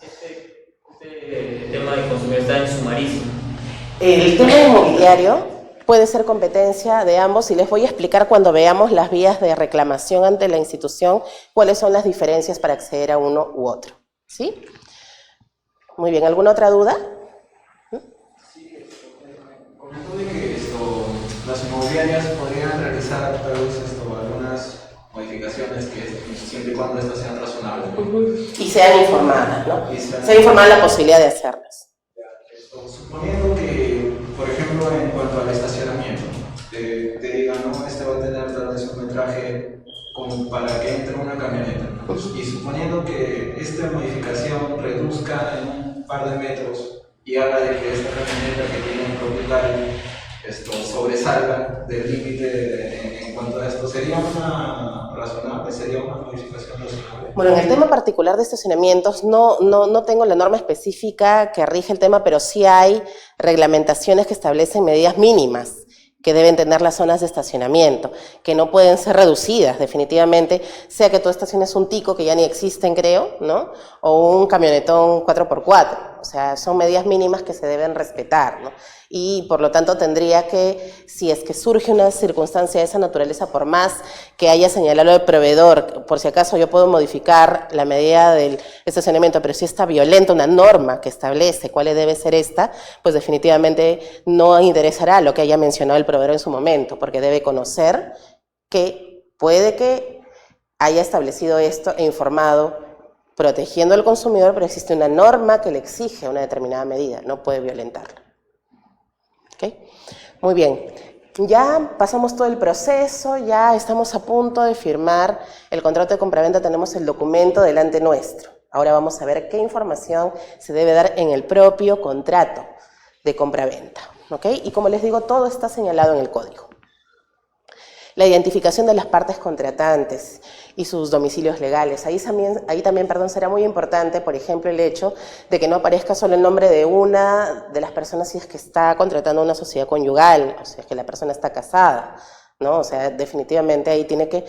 El tema del consumidor está en sumarísimo. El tema inmobiliario puede ser competencia de ambos y les voy a explicar cuando veamos las vías de reclamación ante la institución cuáles son las diferencias para acceder a uno u otro. ¿Sí? Muy bien, ¿alguna otra duda? Sí, comentó de que las inmobiliarias podrían realizar tal vez algunas modificaciones que siempre y cuando estas sean razonables, ¿no? Y sean informadas, ¿no? Sea informada la posibilidad de hacerlas. Suponiendo que, por ejemplo, en cuanto al estacionamiento, te digan, no, este va a tener tal vez un metraje como para que entre una camioneta, ¿no? Y suponiendo que esta modificación reduzca en un par de metros y haga de que esta camioneta que tiene un propietario sobresalga del límite en cuanto a esto, ¿sería una razonable? ¿Sería una modificación razonable? Bueno, en el tema particular de estacionamientos no tengo la norma específica que rige el tema, pero sí hay reglamentaciones que establecen medidas mínimas que deben tener las zonas de estacionamiento, que no pueden ser reducidas definitivamente, sea que tú estaciones un tico que ya ni existen, creo, ¿no? O un camionetón 4x4, o sea, son medidas mínimas que se deben respetar, ¿no? Y por lo tanto tendría que, si es que surge una circunstancia de esa naturaleza, por más que haya señalado el proveedor, por si acaso yo puedo modificar la medida del estacionamiento, pero si está violenta una norma que establece cuál debe ser esta, pues definitivamente no interesará lo que haya mencionado el proveedor en su momento, porque debe conocer que puede que haya establecido esto e informado protegiendo al consumidor, pero existe una norma que le exige una determinada medida, no puede violentarla. ¿Okay? Muy bien. Ya pasamos todo el proceso, ya estamos a punto de firmar el contrato de compraventa, tenemos el documento delante nuestro. Ahora vamos a ver qué información se debe dar en el propio contrato de compraventa, ¿ok? Y como les digo, todo está señalado en el código. La identificación de las partes contratantes y sus domicilios legales. Ahí también, será muy importante, por ejemplo, el hecho de que no aparezca solo el nombre de una de las personas si es que está contratando una sociedad conyugal, o sea, que la persona está casada, ¿no? O sea, definitivamente ahí tiene que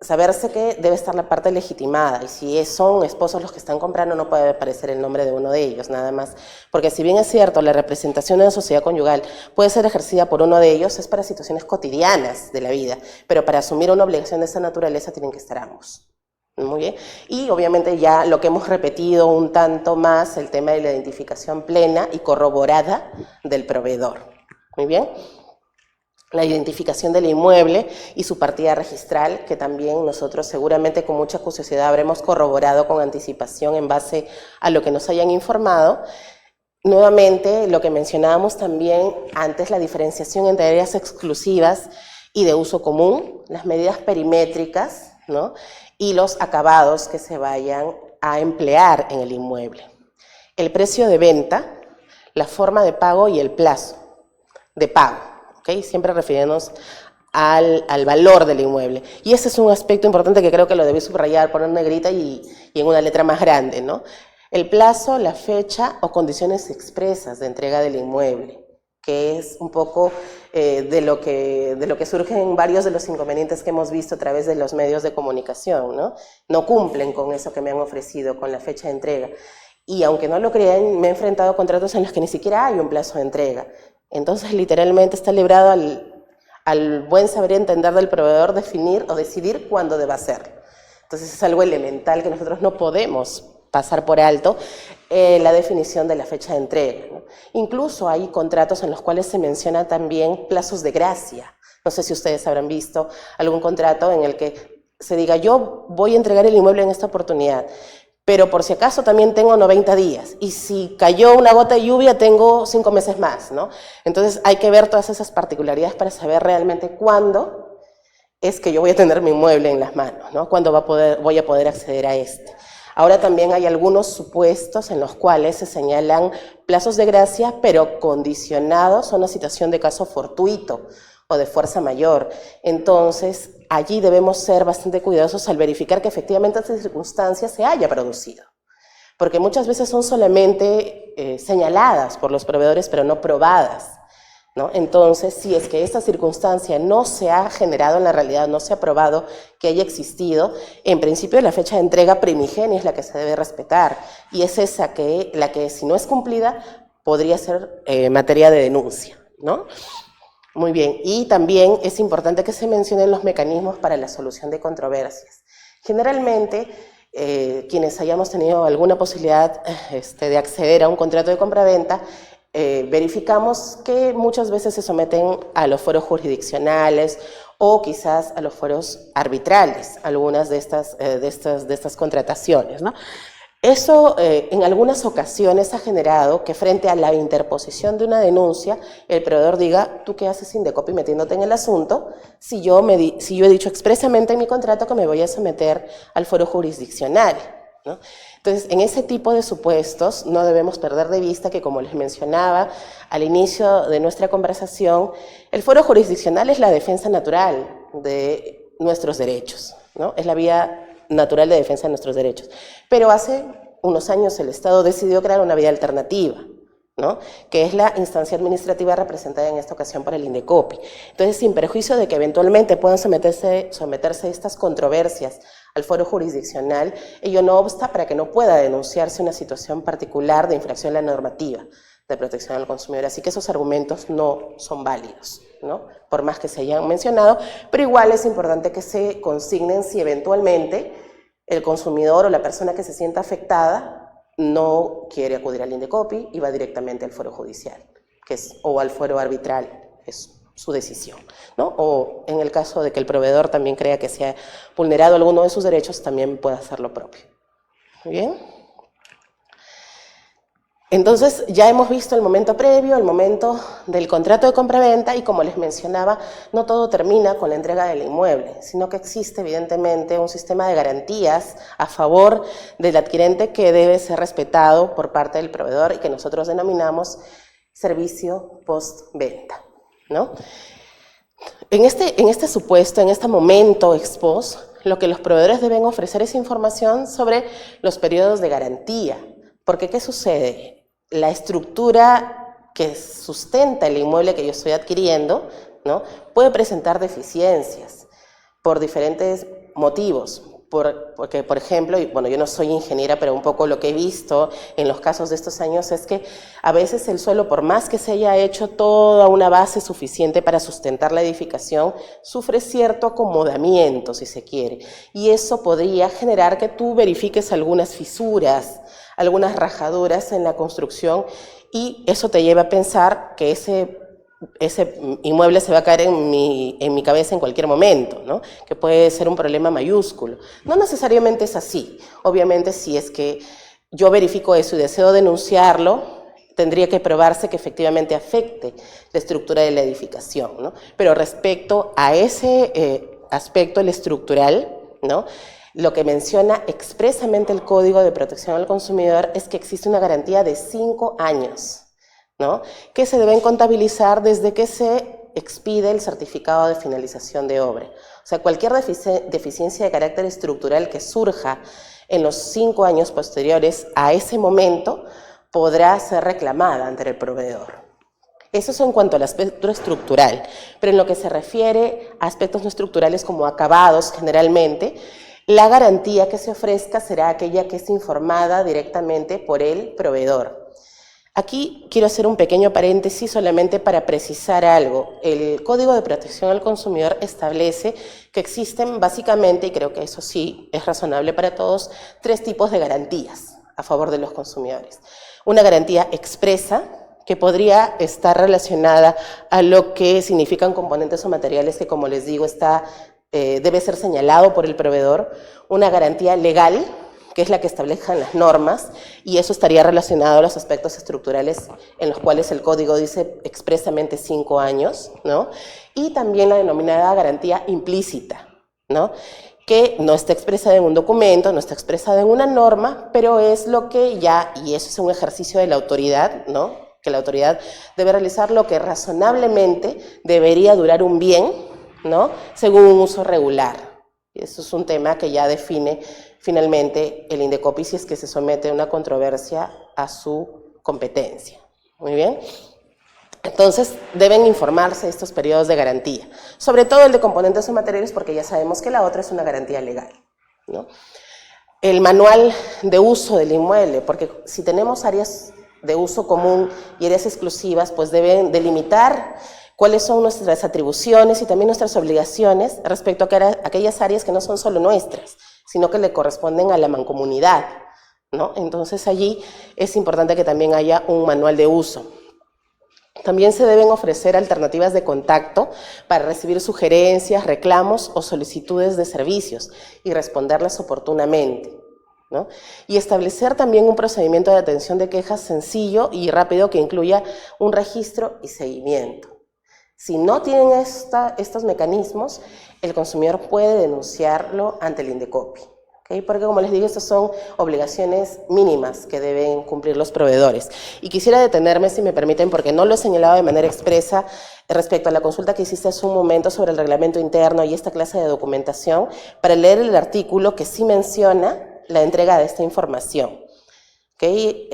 saberse que debe estar la parte legitimada, y si son esposos los que están comprando no puede aparecer el nombre de uno de ellos, nada más. Porque si bien es cierto, la representación de una sociedad conyugal puede ser ejercida por uno de ellos, es para situaciones cotidianas de la vida, pero para asumir una obligación de esa naturaleza tienen que estar ambos. Muy bien. Y obviamente ya lo que hemos repetido un tanto más, el tema de la identificación plena y corroborada del proveedor. Muy bien. La identificación del inmueble y su partida registral, que también nosotros seguramente con mucha curiosidad habremos corroborado con anticipación en base a lo que nos hayan informado. Nuevamente, lo que mencionábamos también antes, la diferenciación entre áreas exclusivas y de uso común, las medidas perimétricas, ¿no? Y los acabados que se vayan a emplear en el inmueble. El precio de venta, la forma de pago y el plazo de pago. ¿Okay? Siempre refiriéndonos al valor del inmueble. Y ese es un aspecto importante que creo que lo debí subrayar, poner negrita y en una letra más grande, ¿no? El plazo, la fecha o condiciones expresas de entrega del inmueble, que es un poco de lo que surgen varios de los inconvenientes que hemos visto a través de los medios de comunicación, ¿no? No cumplen con eso que me han ofrecido, con la fecha de entrega. Y aunque no lo crean, me he enfrentado a contratos en los que ni siquiera hay un plazo de entrega. Entonces, literalmente está librado al buen saber y entender del proveedor definir o decidir cuándo deba hacerlo. Entonces, es algo elemental que nosotros no podemos pasar por alto, la definición de la fecha de entrega, ¿no? Incluso hay contratos en los cuales se menciona también plazos de gracia. No sé si ustedes habrán visto algún contrato en el que se diga, yo voy a entregar el inmueble en esta oportunidad, pero por si acaso también tengo 90 días, y si cayó una gota de lluvia tengo 5 meses más, ¿no? Entonces hay que ver todas esas particularidades para saber realmente cuándo es que yo voy a tener mi inmueble en las manos, ¿no? Cuándo voy a poder acceder a este. Ahora también hay algunos supuestos en los cuales se señalan plazos de gracia, pero condicionados a una situación de caso fortuito o de fuerza mayor. Entonces, allí debemos ser bastante cuidadosos al verificar que efectivamente esta circunstancia se haya producido. Porque muchas veces son solamente señaladas por los proveedores, pero no probadas, ¿no? Entonces, si es que esta circunstancia no se ha generado en la realidad, no se ha probado que haya existido, en principio la fecha de entrega primigenia es la que se debe respetar, y es esa la que si no es cumplida podría ser materia de denuncia, ¿no? Muy bien, y también es importante que se mencionen los mecanismos para la solución de controversias. Generalmente, quienes hayamos tenido alguna posibilidad de acceder a un contrato de compraventa, verificamos que muchas veces se someten a los foros jurisdiccionales o quizás a los foros arbitrales, algunas de estas contrataciones, ¿no? Eso en algunas ocasiones ha generado que frente a la interposición de una denuncia, el proveedor diga, ¿tú qué haces Indecopi metiéndote en el asunto? Si yo he dicho expresamente en mi contrato que me voy a someter al foro jurisdiccional, ¿no? Entonces, en ese tipo de supuestos no debemos perder de vista que, como les mencionaba al inicio de nuestra conversación, el foro jurisdiccional es la defensa natural de nuestros derechos, ¿no? Es la vía natural de defensa de nuestros derechos. Pero hace unos años el Estado decidió crear una vía alternativa, ¿no? Que es la instancia administrativa representada en esta ocasión por el Indecopi. Entonces, sin perjuicio de que eventualmente puedan someterse estas controversias al foro jurisdiccional, ello no obsta para que no pueda denunciarse una situación particular de infracción a la normativa de protección al consumidor. Así que esos argumentos no son válidos, ¿no? Por más que se hayan mencionado, pero igual es importante que se consignen si eventualmente el consumidor o la persona que se sienta afectada no quiere acudir al Indecopi y va directamente al foro judicial, o al foro arbitral, es su decisión, ¿no? O en el caso de que el proveedor también crea que se ha vulnerado alguno de sus derechos, también puede hacer lo propio. Muy bien. Entonces ya hemos visto el momento previo, el momento del contrato de compraventa y como les mencionaba, no todo termina con la entrega del inmueble, sino que existe evidentemente un sistema de garantías a favor del adquirente que debe ser respetado por parte del proveedor y que nosotros denominamos servicio postventa, ¿no? En este supuesto, en este momento ex post, lo que los proveedores deben ofrecer es información sobre los periodos de garantía, porque ¿qué sucede? La estructura que sustenta el inmueble que yo estoy adquiriendo, ¿no?, puede presentar deficiencias por diferentes motivos. Porque, por ejemplo, y bueno, yo no soy ingeniera, pero un poco lo que he visto en los casos de estos años es que a veces el suelo, por más que se haya hecho toda una base suficiente para sustentar la edificación, sufre cierto acomodamiento, si se quiere. Y eso podría generar que tú verifiques algunas fisuras, algunas rajaduras en la construcción y eso te lleva a pensar que ese inmueble se va a caer en mi cabeza en cualquier momento, ¿no? Que puede ser un problema mayúsculo. No necesariamente es así. Obviamente, si es que yo verifico eso y deseo denunciarlo, tendría que probarse que efectivamente afecte la estructura de la edificación, ¿no? Pero respecto a ese aspecto, el estructural, ¿no?, lo que menciona expresamente el Código de Protección al Consumidor es que existe una garantía de 5 años, ¿no?, que se deben contabilizar desde que se expide el certificado de finalización de obra. O sea, cualquier deficiencia de carácter estructural que surja en los 5 años posteriores a ese momento podrá ser reclamada ante el proveedor. Eso es en cuanto al aspecto estructural, pero en lo que se refiere a aspectos no estructurales como acabados generalmente, la garantía que se ofrezca será aquella que es informada directamente por el proveedor. Aquí quiero hacer un pequeño paréntesis solamente para precisar algo. El Código de Protección al Consumidor establece que existen básicamente, y creo que eso sí es razonable para todos, 3 tipos de garantías a favor de los consumidores. Una garantía expresa, que podría estar relacionada a lo que significan componentes o materiales que, como les digo, debe ser señalado por el proveedor. Una garantía legal, que es la que establezcan las normas, y eso estaría relacionado a los aspectos estructurales en los cuales el código dice expresamente 5 años, ¿no? Y también la denominada garantía implícita, ¿no?, que no está expresada en un documento, no está expresada en una norma, pero es lo que ya, y eso es un ejercicio de la autoridad, ¿no?, que la autoridad debe realizar lo que razonablemente debería durar un bien, ¿no?, según un uso regular. Y eso es un tema que ya define finalmente el Indecopi si es que se somete a una controversia a su competencia. Muy bien. Entonces, deben informarse de estos periodos de garantía, sobre todo el de componentes o materiales, porque ya sabemos que la otra es una garantía legal, ¿no? El manual de uso del inmueble, porque si tenemos áreas de uso común y áreas exclusivas, pues deben delimitar cuáles son nuestras atribuciones y también nuestras obligaciones respecto a aquellas áreas que no son solo nuestras, sino que le corresponden a la mancomunidad, ¿no? Entonces allí es importante que también haya un manual de uso. También se deben ofrecer alternativas de contacto para recibir sugerencias, reclamos o solicitudes de servicios y responderlas oportunamente, ¿no? Y establecer también un procedimiento de atención de quejas sencillo y rápido que incluya un registro y seguimiento. Si no tienen estos mecanismos, el consumidor puede denunciarlo ante el Indecopi, ¿okay? Porque, como les digo, estas son obligaciones mínimas que deben cumplir los proveedores. Y quisiera detenerme, si me permiten, porque no lo he señalado de manera expresa respecto a la consulta que hiciste hace un momento sobre el reglamento interno y esta clase de documentación, para leer el artículo que sí menciona la entrega de esta información. ¿Okay?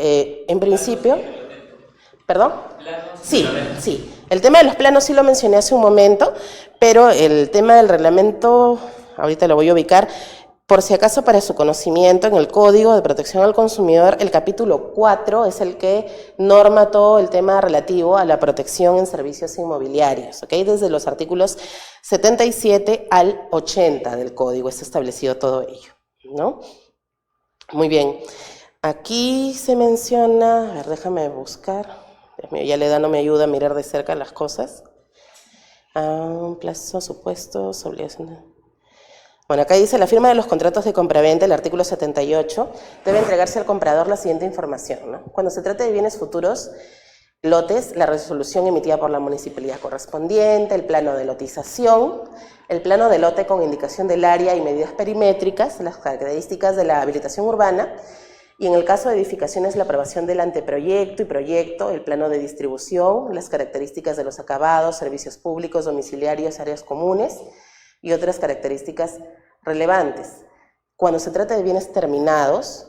En principio... ¿Perdón? Sí, sí. El tema de los planos sí lo mencioné hace un momento, pero el tema del reglamento, ahorita lo voy a ubicar, por si acaso para su conocimiento, en el Código de Protección al Consumidor, el capítulo 4 es el que norma todo el tema relativo a la protección en servicios inmobiliarios, ¿okay? Desde los artículos 77 al 80 del Código está establecido todo ello, ¿no? Muy bien. Aquí se menciona, a ver, déjame buscar. Dios mío, ya la edad no me ayuda a mirar de cerca las cosas. Plazo, supuestos, obligaciones. Bueno, acá dice, la firma de los contratos de compraventa, el artículo 78, debe entregarse al comprador la siguiente información, ¿no? Cuando se trate de bienes futuros, lotes, la resolución emitida por la municipalidad correspondiente, el plano de lotización, el plano de lote con indicación del área y medidas perimétricas, las características de la habilitación urbana, y en el caso de edificaciones, la aprobación del anteproyecto y proyecto, el plano de distribución, las características de los acabados, servicios públicos, domiciliarios, áreas comunes y otras características relevantes. Cuando se trata de bienes terminados,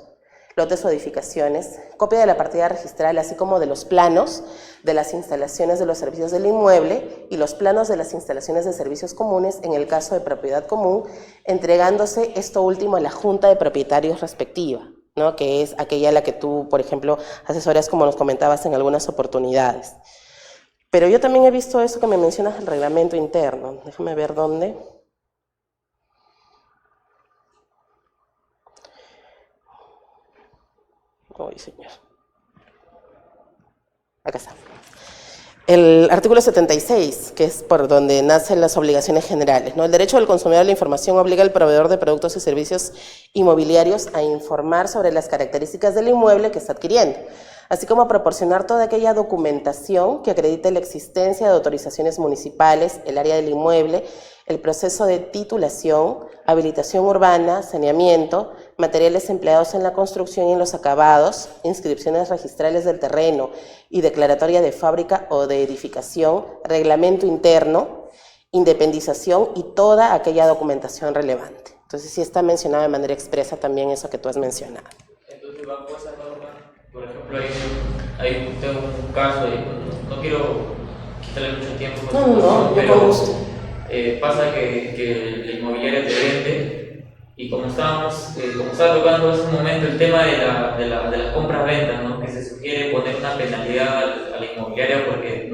lotes o edificaciones, copia de la partida registral, así como de los planos de las instalaciones de los servicios del inmueble y los planos de las instalaciones de servicios comunes en el caso de propiedad común, entregándose esto último a la junta de propietarios respectiva, ¿no? Que es aquella a la que tú, por ejemplo, asesoras, como nos comentabas en algunas oportunidades. Pero yo también he visto eso que me mencionas del reglamento interno. Déjame ver dónde. Ay, señor. Acá está. El artículo 76, que es por donde nacen las obligaciones generales, ¿no? El derecho del consumidor a la información obliga al proveedor de productos y servicios inmobiliarios a informar sobre las características del inmueble que está adquiriendo, así como a proporcionar toda aquella documentación que acredite la existencia de autorizaciones municipales, el área del inmueble, el proceso de titulación, habilitación urbana, saneamiento, materiales empleados en la construcción y en los acabados, inscripciones registrales del terreno y declaratoria de fábrica o de edificación, reglamento interno, independización y toda aquella documentación relevante. Entonces sí está mencionado de manera expresa también eso que tú has mencionado. Entonces, bajo esa norma, por ejemplo, tengo un caso, no quiero quitarle mucho tiempo, pero pasa que la inmobiliaria te vende, y como estaba tocando hace un momento el tema de las compras-ventas, ¿no? Que se sugiere poner una penalidad a la inmobiliaria porque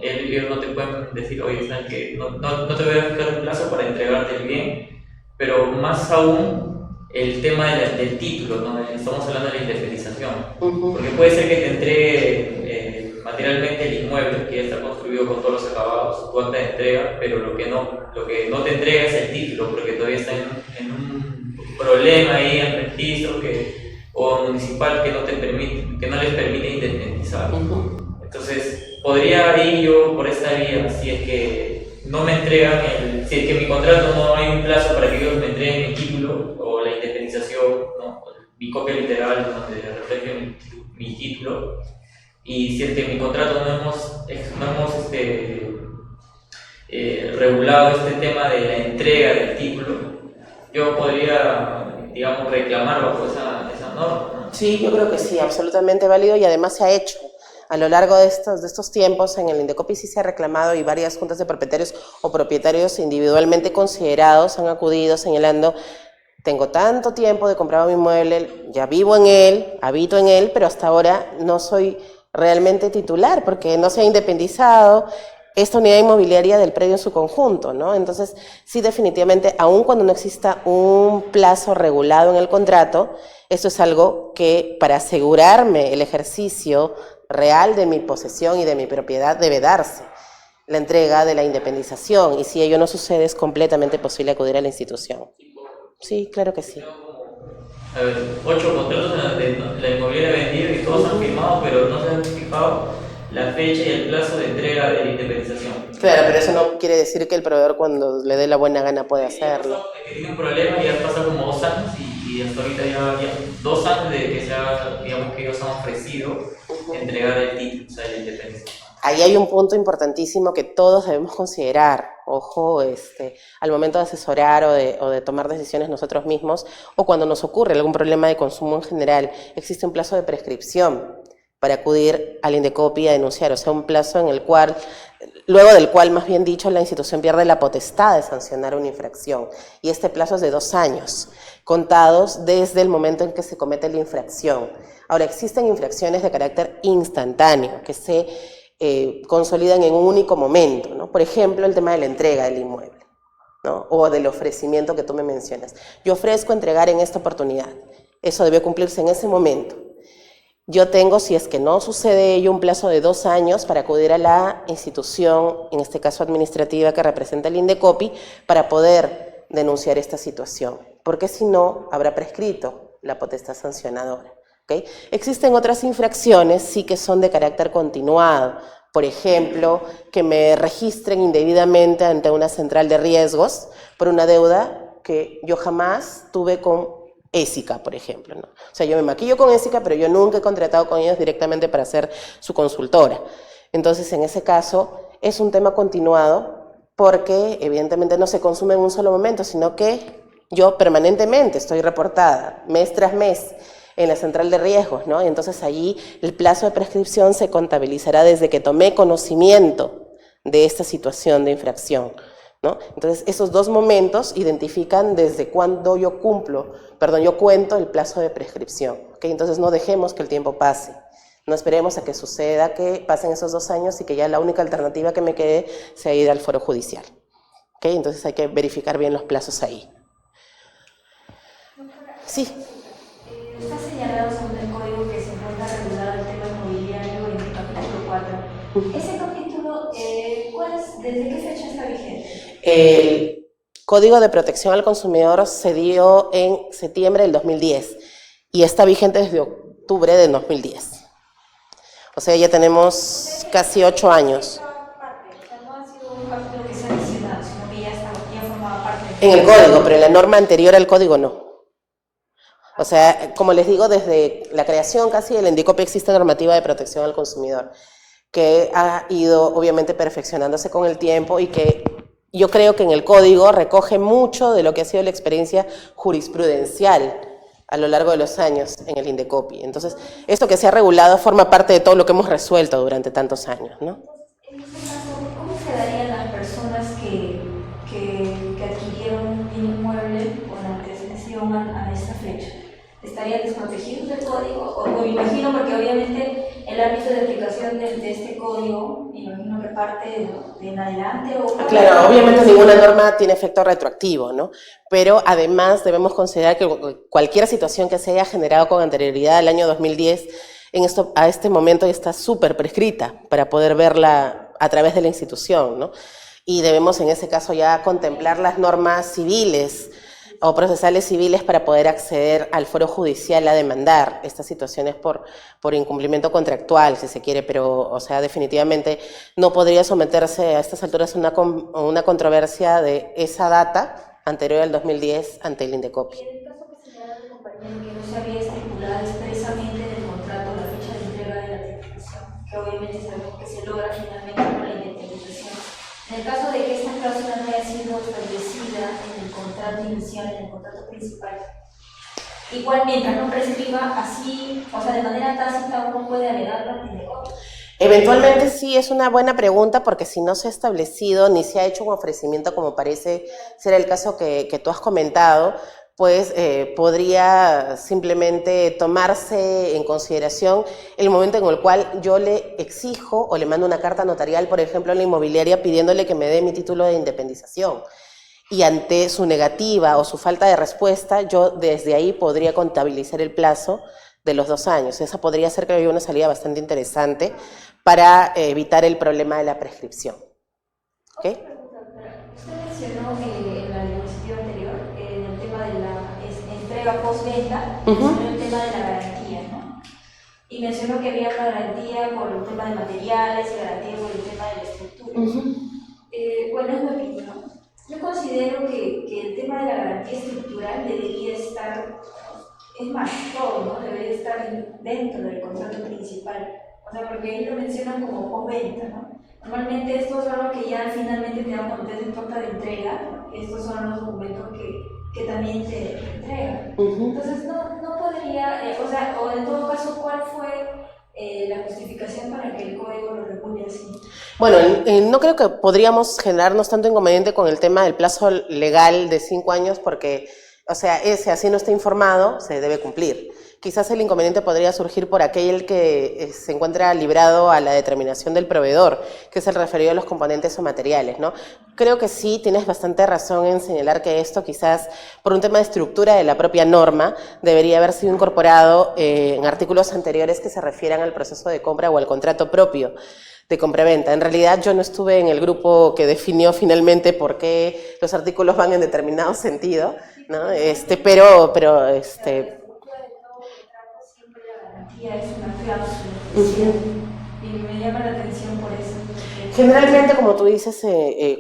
ellos no te pueden decir, oye, ¿sabes qué? No te voy a fijar un plazo para entregarte el bien, pero más aún el tema del título, ¿no? Estamos hablando de la independización, porque puede ser que te entregue materialmente el inmueble que ya está construido con todos los acabados, tu acta de entrega, pero lo que no te entrega es el título, porque todavía está en un problema ahí en registro o municipal que no les permite independizar. Entonces, podría ir yo por esta vía si es que no me entregan si es que en mi contrato no hay un plazo para que ellos me entreguen mi título o la independización, ¿no? Mi copia literal donde refleje mi título. Y si es que en mi contrato no hemos regulado este tema de la entrega del título, yo podría, digamos, reclamar bajo esa norma, ¿no? Sí, yo creo que sí, absolutamente válido, y además se ha hecho. A lo largo de estos tiempos en el Indecopi sí se ha reclamado, y varias juntas de propietarios o propietarios individualmente considerados han acudido señalando: tengo tanto tiempo de comprar mi inmueble, ya vivo en él, habito en él, pero hasta ahora no soy realmente titular porque no se ha independizado esta unidad inmobiliaria del predio en su conjunto, ¿no? Entonces, sí, definitivamente, aun cuando no exista un plazo regulado en el contrato, esto es algo que, para asegurarme el ejercicio real de mi posesión y de mi propiedad, debe darse la entrega de la independización, y si ello no sucede, es completamente posible acudir a la institución. Sí, claro que sí. A ver, 8 contratos en donde la inmobiliaria ha vendido y todos han firmado, pero no se han fijado la fecha y el plazo de entrega de la independización. Claro, pero eso no quiere decir que el proveedor, cuando le dé la buena gana, puede hacerlo. Que tiene un problema, ya pasa como 2 años y hasta ahorita ya 2 años de que digamos que ellos han ofrecido entregar el título, o sea, la independización. Ahí hay un punto importantísimo que todos debemos considerar. Ojo, al momento de asesorar o de tomar decisiones nosotros mismos, o cuando nos ocurre algún problema de consumo en general, existe un plazo de prescripción para acudir al Indecopi a denunciar, o sea, un plazo en el cual, luego del cual, más bien dicho, la institución pierde la potestad de sancionar una infracción, y este plazo es de 2 años, contados desde el momento en que se comete la infracción. Ahora, existen infracciones de carácter instantáneo que se consolidan en un único momento, ¿no? Por ejemplo, el tema de la entrega del inmueble, ¿no? O del ofrecimiento que tú me mencionas. Yo ofrezco entregar en esta oportunidad. Eso debe cumplirse en ese momento. Yo tengo, si es que no sucede ello, un plazo de 2 años para acudir a la institución, en este caso administrativa, que representa el Indecopi, para poder denunciar esta situación, porque si no, habrá prescrito la potestad sancionadora. ¿Okay? Existen otras infracciones, sí que son de carácter continuado. Por ejemplo, que me registren indebidamente ante una central de riesgos por una deuda que yo jamás tuve con Ésica, por ejemplo, ¿no? O sea, yo me maquillo con Ésica, pero yo nunca he contratado con ellos directamente para ser su consultora. Entonces, en ese caso, es un tema continuado porque evidentemente no se consume en un solo momento, sino que yo permanentemente estoy reportada, mes tras mes, en la central de riesgos, ¿no? Y entonces allí el plazo de prescripción se contabilizará desde que tomé conocimiento de esta situación de infracción, ¿no? Entonces esos dos momentos identifican desde cuándo yo cuento el plazo de prescripción, ¿okay? Entonces no dejemos que el tiempo pase, no esperemos a que suceda, que pasen esos 2 años y que ya la única alternativa que me quede sea ir al foro judicial, ¿okay? Entonces hay que verificar bien los plazos ahí. Sí. Está señalado sobre el código que se encuentra regulado el tema inmobiliario en el capítulo 4. Ese capítulo, ¿desde qué fecha está vigente? El Código de Protección al Consumidor se dio en septiembre del 2010 y está vigente desde octubre del 2010. O sea, ya tenemos casi 8 años. No ha sido un capítulo que se ha adicionado, sino que ya formaba parte En el código, pero en la norma anterior al código no. O sea, como les digo, desde la creación casi del INDECOPI existe normativa de protección al consumidor, que ha ido obviamente perfeccionándose con el tiempo y que yo creo que en el código recoge mucho de lo que ha sido la experiencia jurisprudencial a lo largo de los años en el INDECOPI. Entonces, esto que se ha regulado forma parte de todo lo que hemos resuelto durante tantos años, ¿no? En este caso, ¿cómo quedarían las personas que adquirieron un inmueble con antecesión a esta fecha? ¿Estarían desprotegidos del código? O me imagino, porque obviamente el ámbito de aplicación de este código, me imagino que parte de en adelante. Claro, obviamente ninguna norma tiene efecto retroactivo, ¿no? Pero además debemos considerar que cualquier situación que se haya generado con anterioridad al año 2010, a este momento ya está súper prescrita para poder verla a través de la institución, ¿no? Y debemos en ese caso ya contemplar las normas civiles o procesales civiles para poder acceder al foro judicial a demandar estas situaciones por incumplimiento contractual, si se quiere, pero, o sea, definitivamente no podría someterse a estas alturas a una controversia de esa data anterior al 2010 ante el INDECOPI. En el caso que señala tu compañero que no se había estipulado expresamente en el contrato la fecha de entrega de la titulación, que obviamente sabemos que se logra finalmente con la indemnización. En el caso de que esta cláusula no haya sido establecida en el contrato inicial, en el contrato principal, igual mientras no prescriba así, o sea, de manera tácita uno puede alegarlo ante el INDECOPI. Eventualmente sí, es una buena pregunta porque si no se ha establecido ni se ha hecho un ofrecimiento como parece ser el caso que tú has comentado, pues podría simplemente tomarse en consideración el momento en el cual yo le exijo o le mando una carta notarial, por ejemplo, a la inmobiliaria pidiéndole que me dé mi título de independización. Y ante su negativa o su falta de respuesta, yo desde ahí podría contabilizar el plazo de los 2 años. Esa podría ser, creo yo, una salida bastante interesante para evitar el problema de la prescripción. ¿Okay? Usted mencionó en la diapositiva anterior, en el tema de la entrega postventa, mencionó el tema de la garantía, ¿no? Y mencionó que había una garantía por el tema de materiales, garantía por el tema de la estructura. Bueno, es mi opinión. Yo considero que el tema de la garantía estructural debería estar, es más, todo, ¿no? Debería estar dentro del contrato principal. O sea, porque ahí lo mencionan como postventa, ¿no? Normalmente estos son los que ya finalmente te dan cuando te hacen torta de entrega, ¿no? Estos son los documentos que también te entregan. Entonces, no podría, o sea, o en todo caso, ¿cuál fue la justificación para que el código lo regule así? Bueno, no creo que podríamos generarnos tanto inconveniente con el tema del plazo legal de 5 años porque, o sea, así no está informado, se debe cumplir. quizás el inconveniente podría surgir por aquel que se encuentra librado a la determinación del proveedor, que es el referido a los componentes o materiales, ¿no? Creo que sí, tienes bastante razón en señalar que esto quizás por un tema de estructura de la propia norma debería haber sido incorporado en artículos anteriores que se refieran al proceso de compra o al contrato propio de compraventa. En realidad yo no estuve en el grupo que definió finalmente por qué los artículos van en determinado sentido, ¿no? Pero Es una cláusula y me llama la atención por eso. generalmente, como tú dices,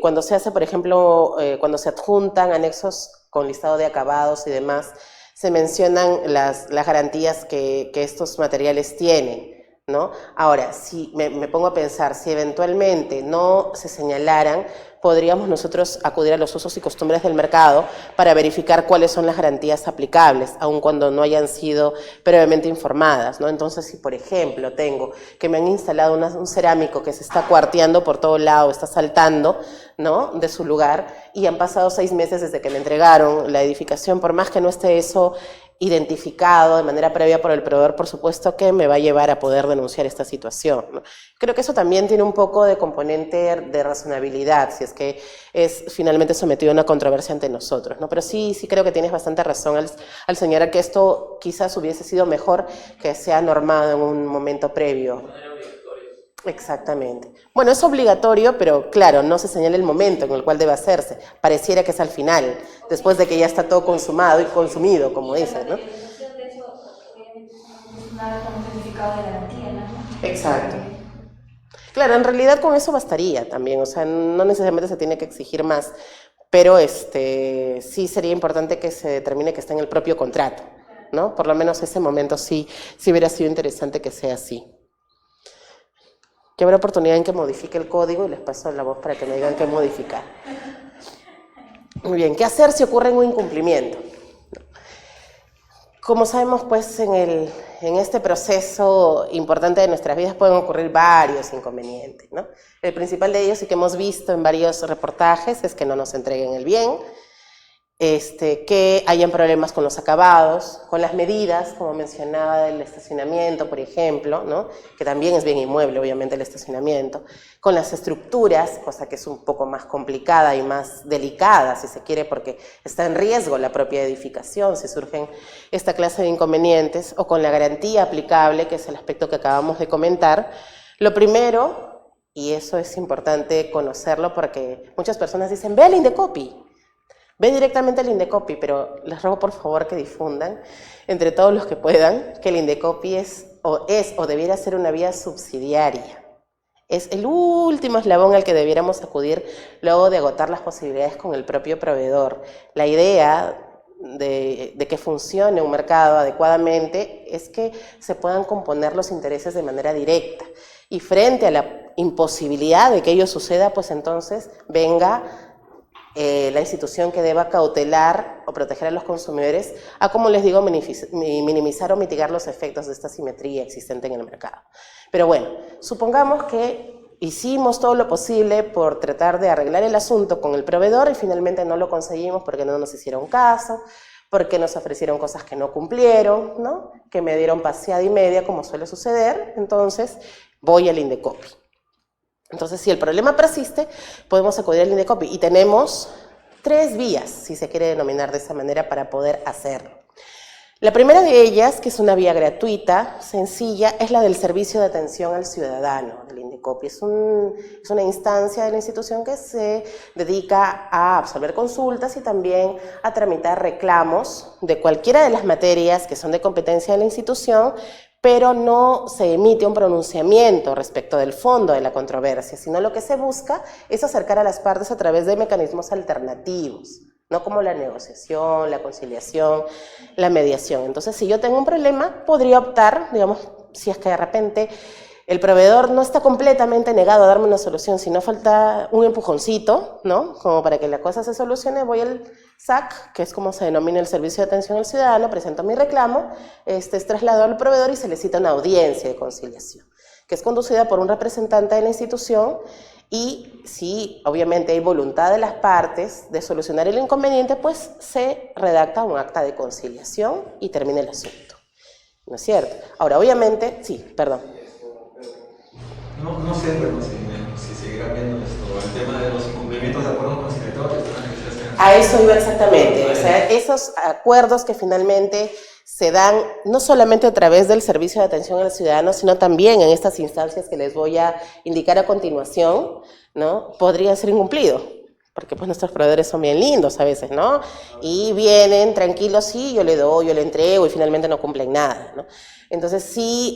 cuando se hace, por ejemplo, cuando se adjuntan anexos con listado de acabados y demás, se mencionan las garantías que estos materiales tienen, ¿no? Ahora, si me pongo a pensar, si eventualmente no se señalaran, podríamos nosotros acudir a los usos y costumbres del mercado para verificar cuáles son las garantías aplicables, aun cuando no hayan sido previamente informadas, ¿no? Entonces, si por ejemplo tengo que me han instalado un cerámico que se está cuarteando por todo lado, está saltando, ¿no?, de su lugar, y han pasado 6 meses desde que me entregaron la edificación, por más que no esté eso identificado de manera previa por el proveedor, por supuesto que me va a llevar a poder denunciar esta situación, ¿no? Creo que eso también tiene un poco de componente de razonabilidad, si es que es finalmente sometido a una controversia ante nosotros, ¿no? Pero sí creo que tienes bastante razón al señalar que esto quizás hubiese sido mejor que sea normado en un momento previo. Exactamente. Bueno, es obligatorio, pero claro, no se señala el momento en el cual debe hacerse. Pareciera que es al final, después de que ya está todo consumado y consumido, como dicen, ¿no? Nada como certificado de garantía, ¿no? Exacto. Claro, en realidad con eso bastaría también, o sea, no necesariamente se tiene que exigir más, pero sí sería importante que se determine que está en el propio contrato, ¿no? Por lo menos ese momento sí hubiera sido interesante que sea así. Que habrá oportunidad en que modifique el código y les paso la voz para que me digan qué modificar. Muy bien, ¿qué hacer si ocurre un incumplimiento? Como sabemos, pues en este proceso importante de nuestras vidas pueden ocurrir varios inconvenientes, ¿no? El principal de ellos, y que hemos visto en varios reportajes, es que no nos entreguen el bien, que hayan problemas con los acabados, con las medidas, como mencionaba, del estacionamiento, por ejemplo, ¿no?, que también es bien inmueble, obviamente, el estacionamiento, con las estructuras, cosa que es un poco más complicada y más delicada, si se quiere, porque está en riesgo la propia edificación si surgen esta clase de inconvenientes, o con la garantía aplicable, que es el aspecto que acabamos de comentar. Lo primero, y eso es importante conocerlo porque muchas personas dicen, ve al Indecopi. Ve directamente al Indecopi, pero les ruego por favor que difundan entre todos los que puedan que el Indecopi es o debiera ser una vía subsidiaria. Es el último eslabón al que debiéramos acudir luego de agotar las posibilidades con el propio proveedor. La idea de que funcione un mercado adecuadamente es que se puedan componer los intereses de manera directa. Y frente a la imposibilidad de que ello suceda, pues entonces venga la institución que deba cautelar o proteger a los consumidores a, como les digo, minimizar o mitigar los efectos de esta asimetría existente en el mercado. Pero bueno, supongamos que hicimos todo lo posible por tratar de arreglar el asunto con el proveedor y finalmente no lo conseguimos porque no nos hicieron caso, porque nos ofrecieron cosas que no cumplieron, ¿no?, que me dieron paseada y media, como suele suceder. Entonces voy al Indecopi. Entonces, si el problema persiste, podemos acudir al Indecopi y tenemos 3 vías, si se quiere denominar de esa manera, para poder hacerlo. La primera de ellas, que es una vía gratuita, sencilla, es la del servicio de atención al ciudadano del Indecopi. Es una instancia de la institución que se dedica a absolver consultas y también a tramitar reclamos de cualquiera de las materias que son de competencia de la institución, pero no se emite un pronunciamiento respecto del fondo de la controversia, sino lo que se busca es acercar a las partes a través de mecanismos alternativos, no como la negociación, la conciliación, la mediación. Entonces, si yo tengo un problema, podría optar, digamos, si es que de repente el proveedor no está completamente negado a darme una solución, sino falta un empujoncito, ¿no?, como para que la cosa se solucione, voy al SAC, que es como se denomina el Servicio de Atención al Ciudadano, presento mi reclamo, es trasladado al proveedor y se le cita una audiencia de conciliación, que es conducida por un representante de la institución, y si obviamente hay voluntad de las partes de solucionar el inconveniente, pues se redacta un acta de conciliación y termina el asunto. ¿no es cierto? Ahora, obviamente, sí, perdón. No sé, bueno, si seguirá viendo esto, el tema de los incumplimientos de acuerdos conciliatorios. A eso iba exactamente, o sea, esos acuerdos que finalmente se dan no solamente a través del servicio de atención al ciudadano, sino también en estas instancias que les voy a indicar a continuación, ¿no? Podrían ser incumplidos, porque pues nuestros proveedores son bien lindos a veces, ¿no? Y vienen tranquilos, sí, yo le doy, yo le entrego y finalmente no cumplen nada, ¿no? Entonces sí,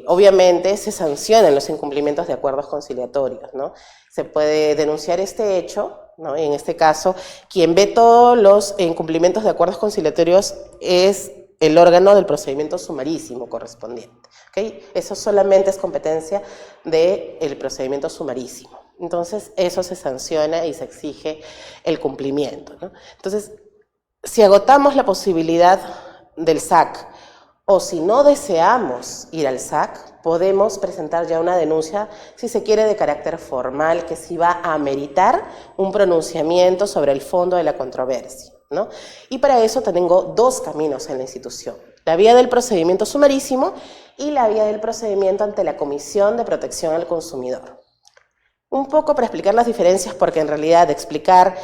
obviamente se sancionan los incumplimientos de acuerdos conciliatorios, ¿no? Se puede denunciar este hecho, ¿no? En este caso, quien ve todos los incumplimientos de acuerdos conciliatorios es el órgano del procedimiento sumarísimo correspondiente, ¿ok? Eso solamente es competencia del procedimiento sumarísimo. Entonces, eso se sanciona y se exige el cumplimiento, ¿no? Entonces, si agotamos la posibilidad del SAC, o si no deseamos ir al SAC, podemos presentar ya una denuncia, si se quiere, de carácter formal, que sí va a ameritar un pronunciamiento sobre el fondo de la controversia, ¿no? Y para eso tengo dos caminos en la institución: la vía del procedimiento sumarísimo y la vía del procedimiento ante la Comisión de Protección al Consumidor. Un poco para explicar las diferencias, porque en realidad explicar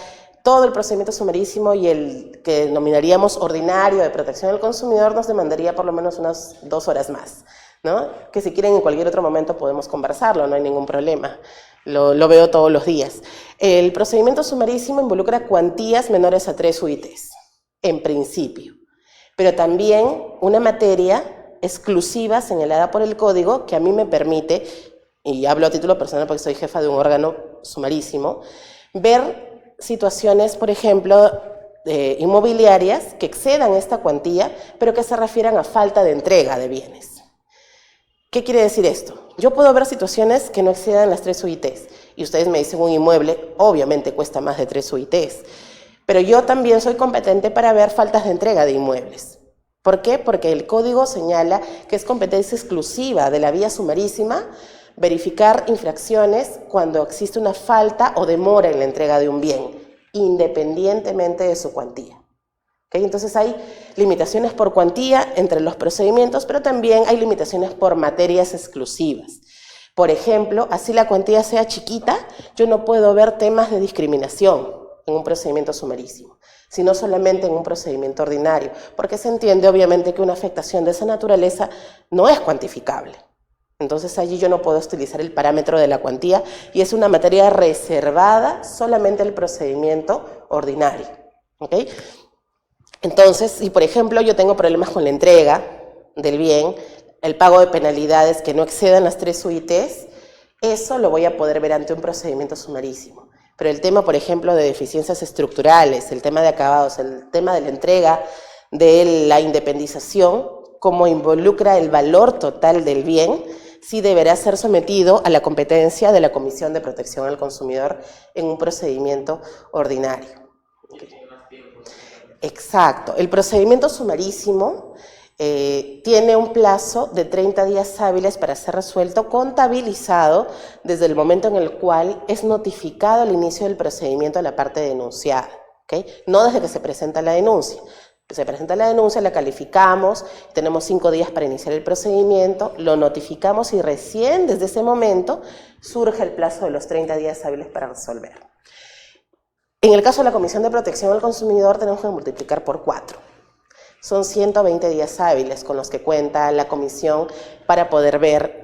todo el procedimiento sumarísimo y el que denominaríamos ordinario de protección al consumidor nos demandaría por lo menos unas 2 horas más, ¿no? Que si quieren en cualquier otro momento podemos conversarlo, no hay ningún problema. Lo veo todos los días. El procedimiento sumarísimo involucra cuantías menores a 3 UITs, en principio, pero también una materia exclusiva señalada por el código que a mí me permite, y hablo a título personal porque soy jefa de un órgano sumarísimo, ver situaciones, por ejemplo, inmobiliarias que excedan esta cuantía, pero que se refieran a falta de entrega de bienes. ¿Qué quiere decir esto? Yo puedo ver situaciones que no excedan las 3 UITs, y ustedes me dicen un inmueble, obviamente cuesta más de 3 UITs, pero yo también soy competente para ver faltas de entrega de inmuebles. ¿Por qué? Porque el código señala que es competencia exclusiva de la vía sumarísima verificar infracciones cuando existe una falta o demora en la entrega de un bien, independientemente de su cuantía. ¿Okay? Entonces hay limitaciones por cuantía entre los procedimientos, pero también hay limitaciones por materias exclusivas. Por ejemplo, así la cuantía sea chiquita, yo no puedo ver temas de discriminación en un procedimiento sumarísimo, sino solamente en un procedimiento ordinario, porque se entiende obviamente que una afectación de esa naturaleza no es cuantificable. Entonces allí yo no puedo utilizar el parámetro de la cuantía y es una materia reservada solamente al procedimiento ordinario. ¿Okay? Entonces, si por ejemplo yo tengo problemas con la entrega del bien, el pago de penalidades que no excedan las 3 UITs, eso lo voy a poder ver ante un procedimiento sumarísimo. Pero el tema, por ejemplo, de deficiencias estructurales, el tema de acabados, el tema de la entrega de la independización, como involucra el valor total del bien, sí deberá ser sometido a la competencia de la Comisión de Protección al Consumidor en un procedimiento ordinario. Exacto. El procedimiento sumarísimo tiene un plazo de 30 días hábiles para ser resuelto, contabilizado desde el momento en el cual es notificado el inicio del procedimiento a la parte denunciada, ¿okay? No desde que se presenta la denuncia. Se presenta la denuncia, la calificamos, tenemos 5 días para iniciar el procedimiento, lo notificamos y recién desde ese momento surge el plazo de los 30 días hábiles para resolver. En el caso de la Comisión de Protección al Consumidor tenemos que multiplicar por 4. Son 120 días hábiles con los que cuenta la comisión para poder ver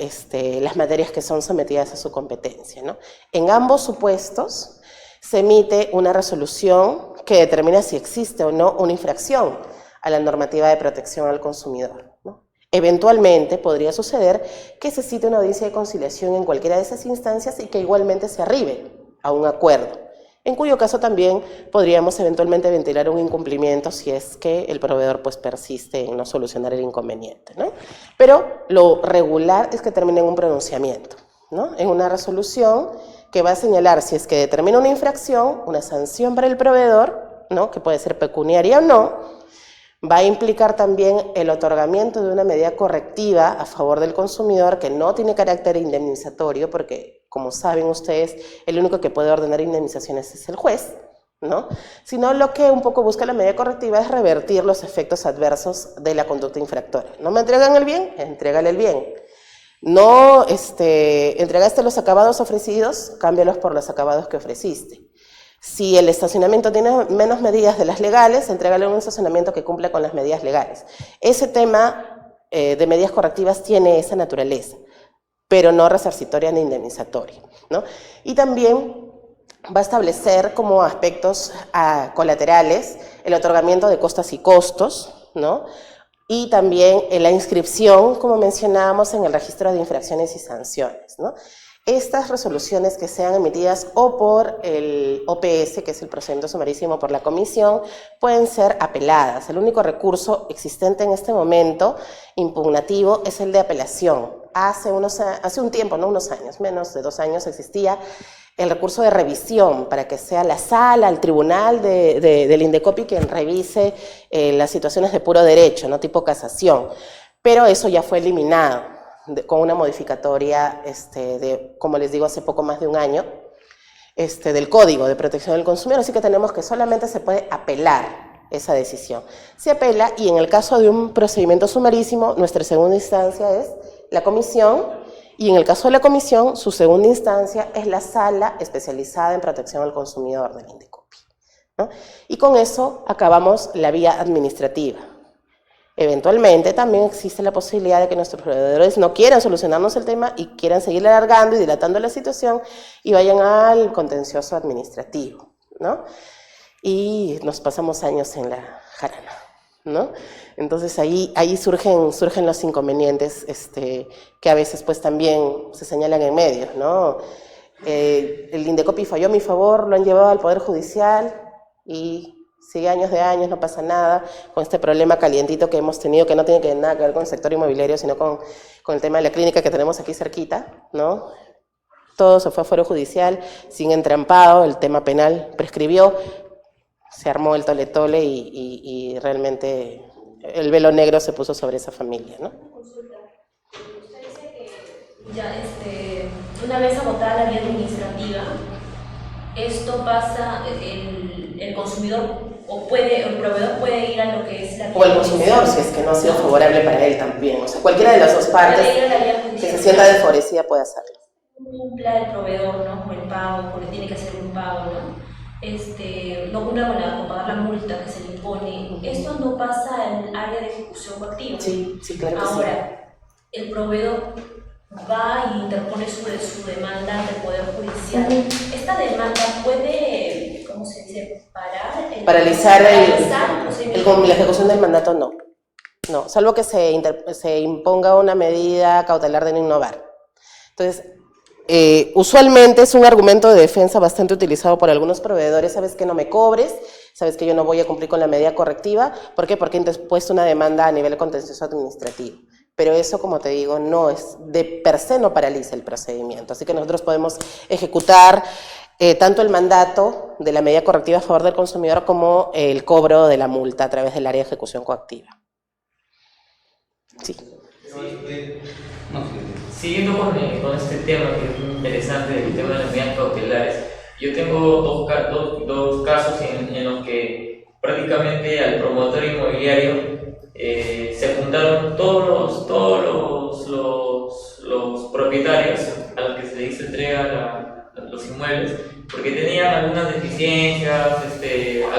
las materias que son sometidas a su competencia, ¿no? En ambos supuestos se emite una resolución que determina si existe o no una infracción a la normativa de protección al consumidor, ¿no? Eventualmente podría suceder que se cite una audiencia de conciliación en cualquiera de esas instancias y que igualmente se arribe a un acuerdo, en cuyo caso también podríamos eventualmente ventilar un incumplimiento si es que el proveedor pues persiste en no solucionar el inconveniente, ¿no? Pero lo regular es que termine en un pronunciamiento, ¿no? En una resolución que va a señalar si es que determina una infracción, una sanción para el proveedor, ¿no? Que puede ser pecuniaria o no, va a implicar también el otorgamiento de una medida correctiva a favor del consumidor que no tiene carácter indemnizatorio, porque como saben ustedes, el único que puede ordenar indemnizaciones es el juez, ¿no? Sino lo que un poco busca la medida correctiva es revertir los efectos adversos de la conducta infractora. No me entregan el bien, entrégale el bien. No entregaste los acabados ofrecidos, cámbialos por los acabados que ofreciste. Si el estacionamiento tiene menos medidas de las legales, entrégale un estacionamiento que cumpla con las medidas legales. Ese tema de medidas correctivas tiene esa naturaleza, pero no resarcitoria ni indemnizatoria, ¿no? Y también va a establecer como aspectos colaterales el otorgamiento de costas y costos, ¿no? Y también la inscripción, como mencionábamos, en el registro de infracciones y sanciones, ¿no? Estas resoluciones que sean emitidas o por el OPS, que es el procedimiento sumarísimo por la comisión, pueden ser apeladas. El único recurso existente en este momento impugnativo es el de apelación. Hace un tiempo, no unos años, menos de 2 años, existía el recurso de revisión para que sea la sala, el tribunal del Indecopi quien revise las situaciones de puro derecho, no tipo casación. Pero eso ya fue eliminado con una modificatoria como les digo, hace poco más de un año, del Código de Protección del Consumidor, así que tenemos que solamente se puede apelar esa decisión. Se apela y en el caso de un procedimiento sumarísimo, nuestra segunda instancia es la comisión, y en el caso de la comisión, su segunda instancia es la sala especializada en protección al consumidor del Indecopi, ¿no? Y con eso acabamos la vía administrativa. Eventualmente también existe la posibilidad de que nuestros proveedores no quieran solucionarnos el tema y quieran seguir alargando y dilatando la situación y vayan al contencioso administrativo, ¿no? Y nos pasamos años en la jarana, ¿no? Entonces ahí surgen los inconvenientes que a veces pues también se señalan en medios, ¿no? El Indecopi falló a mi favor, lo han llevado al Poder Judicial y sigue años de años, no pasa nada con este problema calientito que hemos tenido, que no tiene nada que ver con el sector inmobiliario, sino con el tema de la clínica que tenemos aquí cerquita, ¿no? Todo se fue a fuero judicial, sin entrampado, el tema penal prescribió, se armó el tole-tole y realmente el velo negro se puso sobre esa familia, ¿no? Consulta. Usted dice que ya una vez agotada la vía administrativa, esto pasa, el consumidor el proveedor puede ir a lo que es la vía. O el consumidor, si es que no ha sido favorable para él también. O sea, cualquiera de las dos partes que se sienta desfavorecida puede hacerlo. Cumpla el proveedor, ¿no? Con el pago, porque tiene que hacer un pago, ¿no? No cumpla con pagar la multa que se le impone. Esto no pasa en el área de ejecución coactiva. Sí, claro que Ahora, el proveedor va y interpone su demanda ante el Poder Judicial. ¿Esta demanda puede, ¿cómo se dice?, paralizar la ejecución del mandato? No, salvo que se imponga una medida cautelar de no innovar. Entonces, usualmente es un argumento de defensa bastante utilizado por algunos proveedores. Sabes que no me cobres, sabes que yo no voy a cumplir con la medida correctiva. ¿Por qué? Porque he interpuesto una demanda a nivel contencioso administrativo. Pero eso, como te digo, no es de per se, no paraliza el procedimiento. Así que nosotros podemos ejecutar tanto el mandato de la medida correctiva a favor del consumidor como el cobro de la multa a través del área de ejecución coactiva. Sí. Siguiendo con este tema que es muy interesante, el tema de las medidas cautelares, yo tengo dos casos en los que prácticamente al promotor inmobiliario se juntaron todos los propietarios a los que se les hizo entrega los inmuebles, porque tenían algunas deficiencias,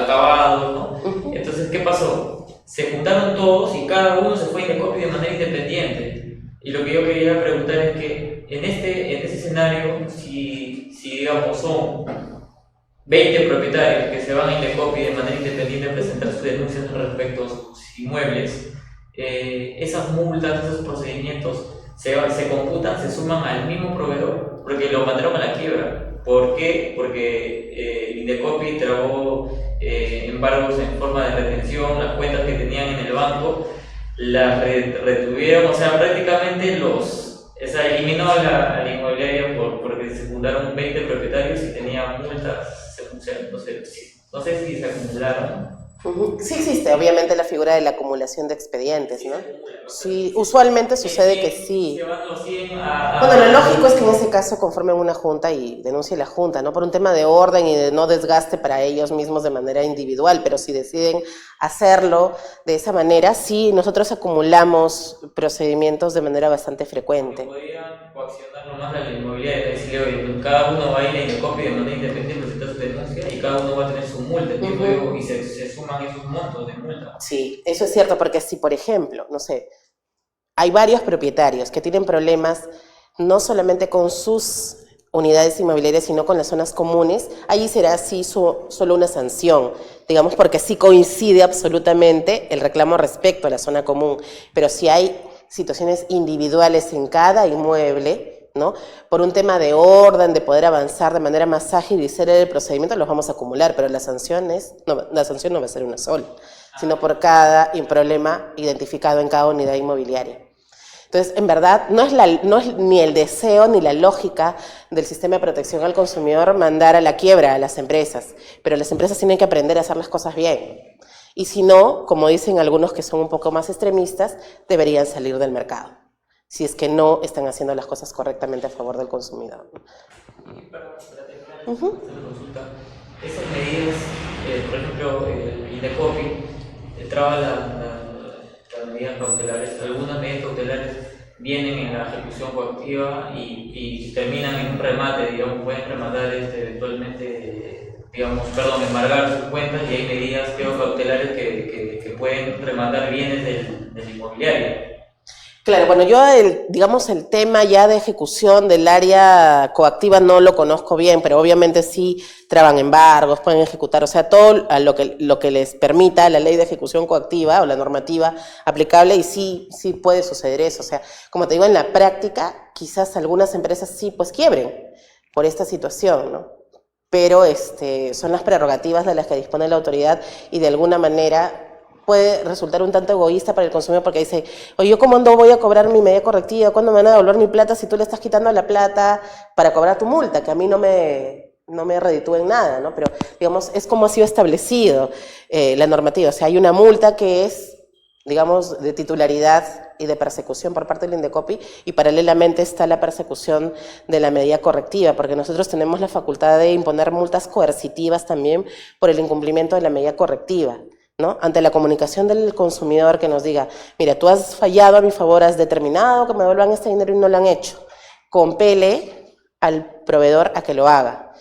acabados, ¿no? Entonces, ¿qué pasó? Se juntaron todos y cada uno se fue a Indecopi de manera independiente. Y lo que yo quería preguntar es que en este escenario, si digamos son 20 propietarios que se van a Indecopi de manera independiente a presentar sus denuncias respecto a sus inmuebles, esas multas, esos procedimientos se computan, se suman al mismo proveedor, porque lo mandaron a la quiebra. ¿Por qué? Porque Indecopi trabó embargos en forma de retención, las cuentas que tenían en el banco las retuvieron, o sea, prácticamente eliminó a la inmobiliaria porque se fundaron 20 propietarios y tenían multas, no sé si se acumularon. Sí existe, obviamente, la figura de la acumulación de expedientes, ¿no? Sí, usualmente sucede que sí. Bueno, lo lógico es que en ese caso conformen una junta y denuncie la junta, ¿no? Por un tema de orden y de no desgaste para ellos mismos de manera individual, pero si deciden hacerlo de esa manera, sí, nosotros acumulamos procedimientos de manera bastante frecuente. Podrían coaccionar nomás a la inmobiliaria, decirle, oye, pues cada uno va a ir a Indecopi de manera independiente, presentar su denuncia y cada uno va a tener su multa, y se suman esos montos de multa. Sí, eso es cierto, porque si, por ejemplo, no sé, hay varios propietarios que tienen problemas no solamente con sus unidades inmobiliarias, sino con las zonas comunes, ahí será así solo una sanción, digamos, porque sí coincide absolutamente el reclamo respecto a la zona común, pero si hay situaciones individuales en cada inmueble, ¿no? Por un tema de orden, de poder avanzar de manera más ágil y hacer el procedimiento, los vamos a acumular, pero la sanción no va a ser una sola, sino por cada problema identificado en cada unidad inmobiliaria. Entonces, en verdad, no es ni el deseo ni la lógica del sistema de protección al consumidor mandar a la quiebra a las empresas, pero las empresas tienen que aprender a hacer las cosas bien. Y si no, como dicen algunos que son un poco más extremistas, deberían salir del mercado, si es que no están haciendo las cosas correctamente a favor del consumidor. Y para terminar esta consulta, esas medidas, por ejemplo, el Indecopi traba las medidas cautelares, algunas medidas cautelares vienen en la ejecución coactiva y terminan en un remate, digamos, pueden rematar eventualmente, embargar sus cuentas, y hay medidas cautelares que pueden rematar bienes del inmobiliario. Claro, bueno, yo el tema ya de ejecución del área coactiva no lo conozco bien, pero obviamente sí traban embargos, pueden ejecutar, o sea, todo a lo que les permita la ley de ejecución coactiva o la normativa aplicable, y sí puede suceder eso. O sea, como te digo, en la práctica quizás algunas empresas sí pues quiebren por esta situación, ¿no? Pero son las prerrogativas de las que dispone la autoridad y de alguna manera puede resultar un tanto egoísta para el consumidor, porque dice, oye, ¿yo cómo no voy a cobrar mi medida correctiva? ¿Cuándo me van a devolver mi plata si tú le estás quitando la plata para cobrar tu multa? Que a mí no me reditúa en nada, ¿no? Pero, digamos, es como ha sido establecido la normativa. O sea, hay una multa que es, digamos, de titularidad y de persecución por parte del Indecopi, y paralelamente está la persecución de la medida correctiva, porque nosotros tenemos la facultad de imponer multas coercitivas también por el incumplimiento de la medida correctiva, ¿no? Ante la comunicación del consumidor que nos diga, mira, tú has fallado a mi favor, has determinado que me devuelvan este dinero y no lo han hecho, compele al proveedor a que lo haga.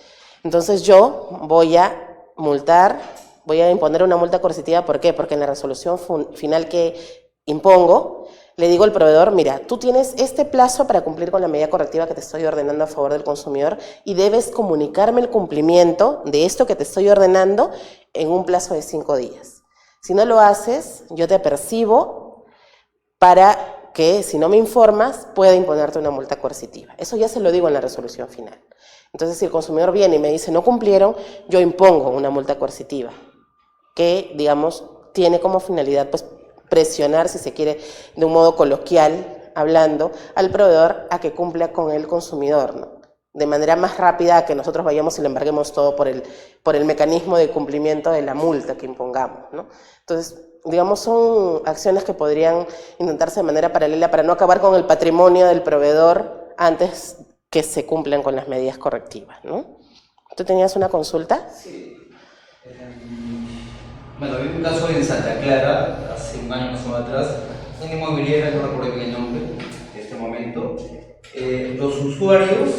Entonces yo voy a multar, voy a imponer una multa coercitiva. ¿Por qué? Porque en la resolución final que impongo, le digo al proveedor, mira, tú tienes este plazo para cumplir con la medida correctiva que te estoy ordenando a favor del consumidor y debes comunicarme el cumplimiento de esto que te estoy ordenando en un plazo de 5 días. Si no lo haces, yo te apercibo para que, si no me informas, pueda imponerte una multa coercitiva. Eso ya se lo digo en la resolución final. Entonces, si el consumidor viene y me dice no cumplieron, yo impongo una multa coercitiva que, digamos, tiene como finalidad pues, presionar, si se quiere, de un modo coloquial, hablando, al proveedor a que cumpla con el consumidor, ¿no? De manera más rápida a que nosotros vayamos y le embarguemos todo por el mecanismo de cumplimiento de la multa que impongamos, ¿no? Entonces, digamos, son acciones que podrían intentarse de manera paralela para no acabar con el patrimonio del proveedor antes que se cumplan con las medidas correctivas, ¿no? ¿Tú tenías una consulta? Sí. Bueno, había un caso en Santa Clara, hace un año más o menos atrás, una inmobiliaria, no recuerdo bien el nombre en este momento. Los usuarios,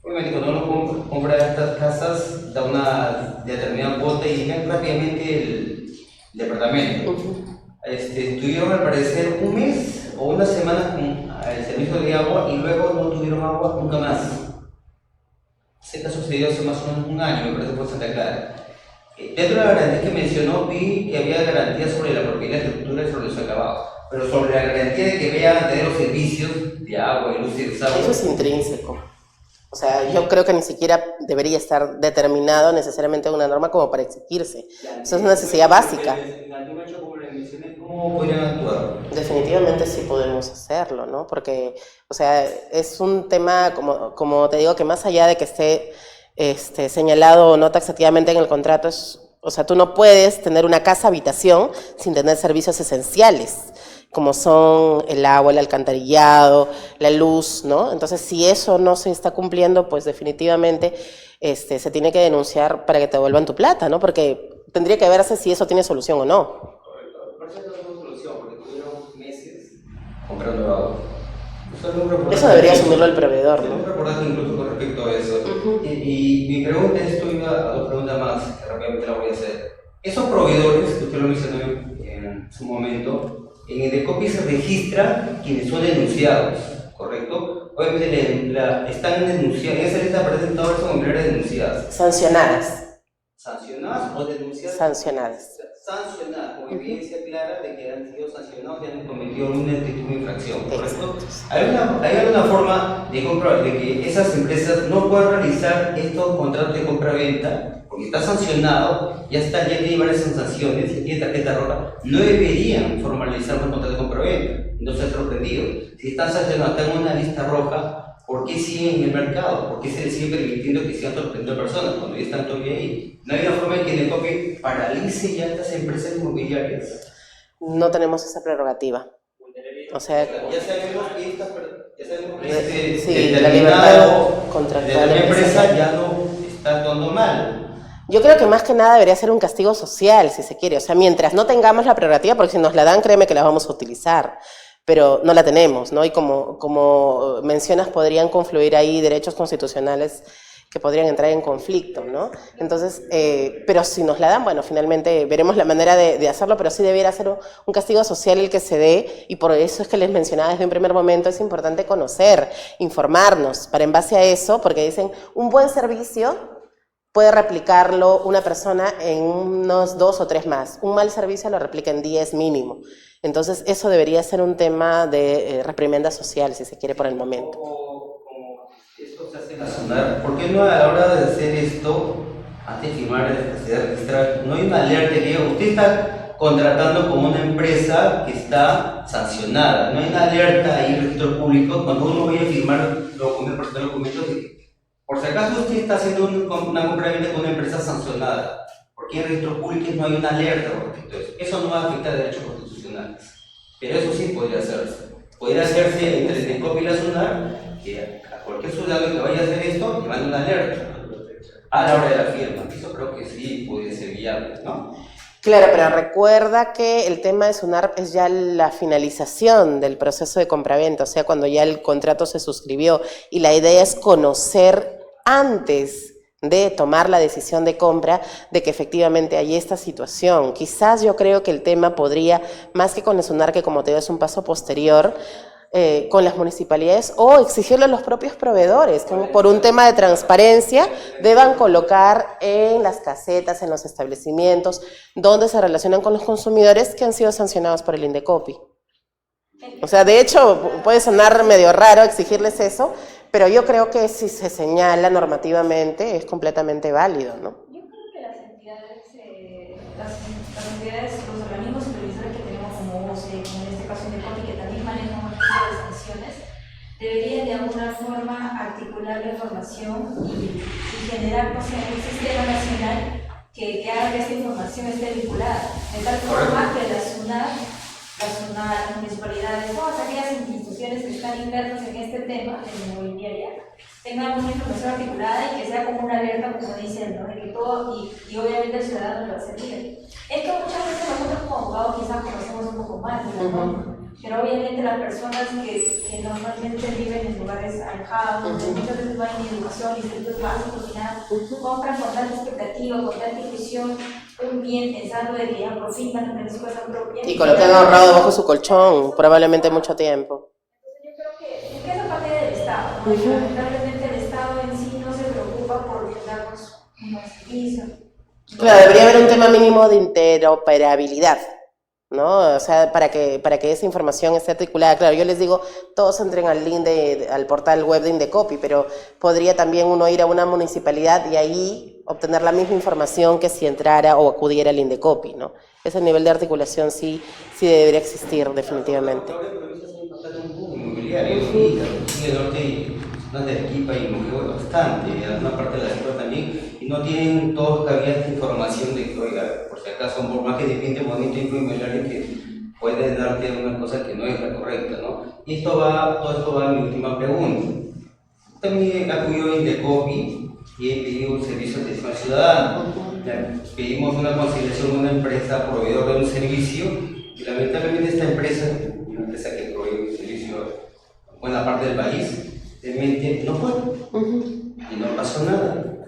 obviamente cuando uno compra estas casas, da una determinada cuota y llegan rápidamente el departamento. Tuvieron al parecer un mes o una semana con el servicio de agua y luego no tuvieron agua nunca más. Ese caso sucedió hace más o menos un año, me parece, por Santa Clara. Dentro de la garantía que mencionó, vi que había garantía sobre la propiedad, la estructura y sobre los acabados. Pero sobre la garantía de que vayan a tener los servicios de agua, de luz y de agua. Eso es intrínseco. O sea, yo creo que ni siquiera debería estar determinado necesariamente en una norma como para exigirse. Eso es una necesidad básica. ¿Cómo podrían actuar? Definitivamente sí podemos hacerlo, ¿no? Porque, o sea, es un tema, como te digo, que más allá de que esté señalado o no taxativamente en el contrato, O sea, tú no puedes tener una casa habitación sin tener servicios esenciales, como son el agua, el alcantarillado, la luz, ¿no? Entonces, si eso no se está cumpliendo, pues definitivamente se tiene que denunciar para que te devuelvan tu plata, ¿no? Porque tendría que verse si eso tiene solución o no. Por eso no tengo solución, porque tuvieron meses comprando agua. Eso debería asumirlo el proveedor, ¿no? Un reportaje incluso con respecto a eso. Y mi pregunta es, esto iba a dos preguntas más, que rápidamente la voy a hacer. Esos proveedores, que usted lo mencionó en su momento, en Indecopi se registra quienes son denunciados, ¿correcto? Obviamente están denunciados, en esa lista aparecen todas las inmobiliarias denunciadas. Sancionadas. ¿Sancionadas o denunciadas? Sancionadas. Sancionadas, con evidencia clara de que han sido sancionados y han cometido un tipo de infracción, ¿correcto? ¿Hay alguna forma de que esas empresas no puedan realizar estos contratos de compra-venta? Porque está sancionado, ya tiene varias sanciones, ya tiene tarjeta roja, no deberían formalizar un contrato de compra-venta. No se ha sorprendido. Si están sancionados, están en una lista roja, ¿por qué siguen en el mercado? ¿Por qué se les sigue permitiendo que sigan sorprendiendo personas cuando ya están todavía ahí? ¿No hay una forma en que Indecopi paralice ya estas empresas inmobiliarias? No tenemos esa prerrogativa. O sea, ya sabemos que esta la libertad contractual de la empresa ya no está actuando mal. Yo creo que más que nada debería ser un castigo social, si se quiere. O sea, mientras no tengamos la prerrogativa, porque si nos la dan, créeme que la vamos a utilizar. Pero no la tenemos, ¿no? Y como mencionas, podrían confluir ahí derechos constitucionales que podrían entrar en conflicto, ¿no? Entonces, pero si nos la dan, bueno, finalmente veremos la manera de hacerlo, pero sí debiera ser un castigo social el que se dé, y por eso es que les mencionaba desde un primer momento, es importante conocer, informarnos, para en base a eso, porque dicen, un buen servicio puede replicarlo una persona en unos 2 o 3 más. Un mal servicio lo replica en 10 mínimo. Entonces, eso debería ser un tema de reprimenda social, si se quiere, por el momento. Como esto se hace nacional, ¿por qué no a la hora de hacer esto, antes de firmar la capacidad de registrar, no hay una alerta que diga, usted está contratando con una empresa que está sancionada? No hay una alerta ahí en el registro público cuando uno vaya a firmar documentos, por si acaso usted está haciendo una compra-venta con una empresa sancionada, porque en el registro público no hay una alerta con respecto a eso. Eso no va a afectar derechos constitucionales, pero eso sí podría hacerse. Podría hacerse entre Indecopi y la SUNAR, que a cualquier ciudadano que vaya a hacer esto, le mande una alerta a la hora de la firma. Eso creo que sí podría ser viable, ¿no? Claro, pero recuerda que el tema de SUNAR es ya la finalización del proceso de compraventa, o sea, cuando ya el contrato se suscribió, y la idea es conocer antes de tomar la decisión de compra de que efectivamente hay esta situación. Quizás yo creo que el tema podría, más que con el SUNAR, que como te digo es un paso posterior, con las municipalidades o exigirle a los propios proveedores, que por un tema de transparencia deban colocar en las casetas, en los establecimientos donde se relacionan con los consumidores que han sido sancionados por el Indecopi. O sea, de hecho, puede sonar medio raro exigirles eso, pero yo creo que si se señala normativamente es completamente válido, ¿no? Yo creo que las entidades, los organismos supervisores que tenemos como OCE, como en este caso Indecopi, que también manejan un tipo de sanciones, deberían de alguna forma articular la información y generar un sistema nacional que haga que esta información esté vinculada, de tal forma que la SUNAR, las municipalidades, todas aquellas instituciones que están inmersas en este tema de la inmobiliaria, tengan una información articulada y que sea como una alerta, como dicen, ¿no? De que todo, y obviamente el ciudadano lo va a servir. Esto muchas veces nosotros como abogados quizás conocemos un poco más, ¿no? Pero obviamente las personas que normalmente viven en lugares alejados, donde muchas veces no hay ni educación, ni servicios básicos, ni nada, compran con tanta expectativa, con tanta ilusión, un bien pensando de que ya por fin van a tener su casa propia. Y con lo que han ahorrado debajo su colchón, probablemente mucho tiempo. Entonces yo creo que esa parte del Estado, ¿no? Y lamentablemente el Estado en sí no se preocupa por brindarnos un servicio. Claro, debería haber un tema mínimo de interoperabilidad, ¿no? O sea, para que esa información esté articulada. Claro, yo les digo, todos entren al link al portal web de Indecopi, pero podría también uno ir a una municipalidad y ahí obtener la misma información que si entrara o acudiera al Indecopi, ¿no? Ese nivel de articulación sí debería existir definitivamente. Inmobiliario, y el norte zonas de Arequipa y Moquegua bastante, en alguna parte de la ciudad también, y no tienen todos todavía esta información de que, oiga, por si acaso, por más que te pinte bonito y inmobiliario, que puede darte una cosa que no es la correcta, ¿no? Y todo esto va a mi última pregunta. También acudió Indecopi y he pedido un servicio de atención al ciudadano. Pedimos una conciliación de una empresa proveedora de un servicio y lamentablemente esta empresa, una empresa que provee un servicio a buena parte del país, realmente no fue y no pasó nada,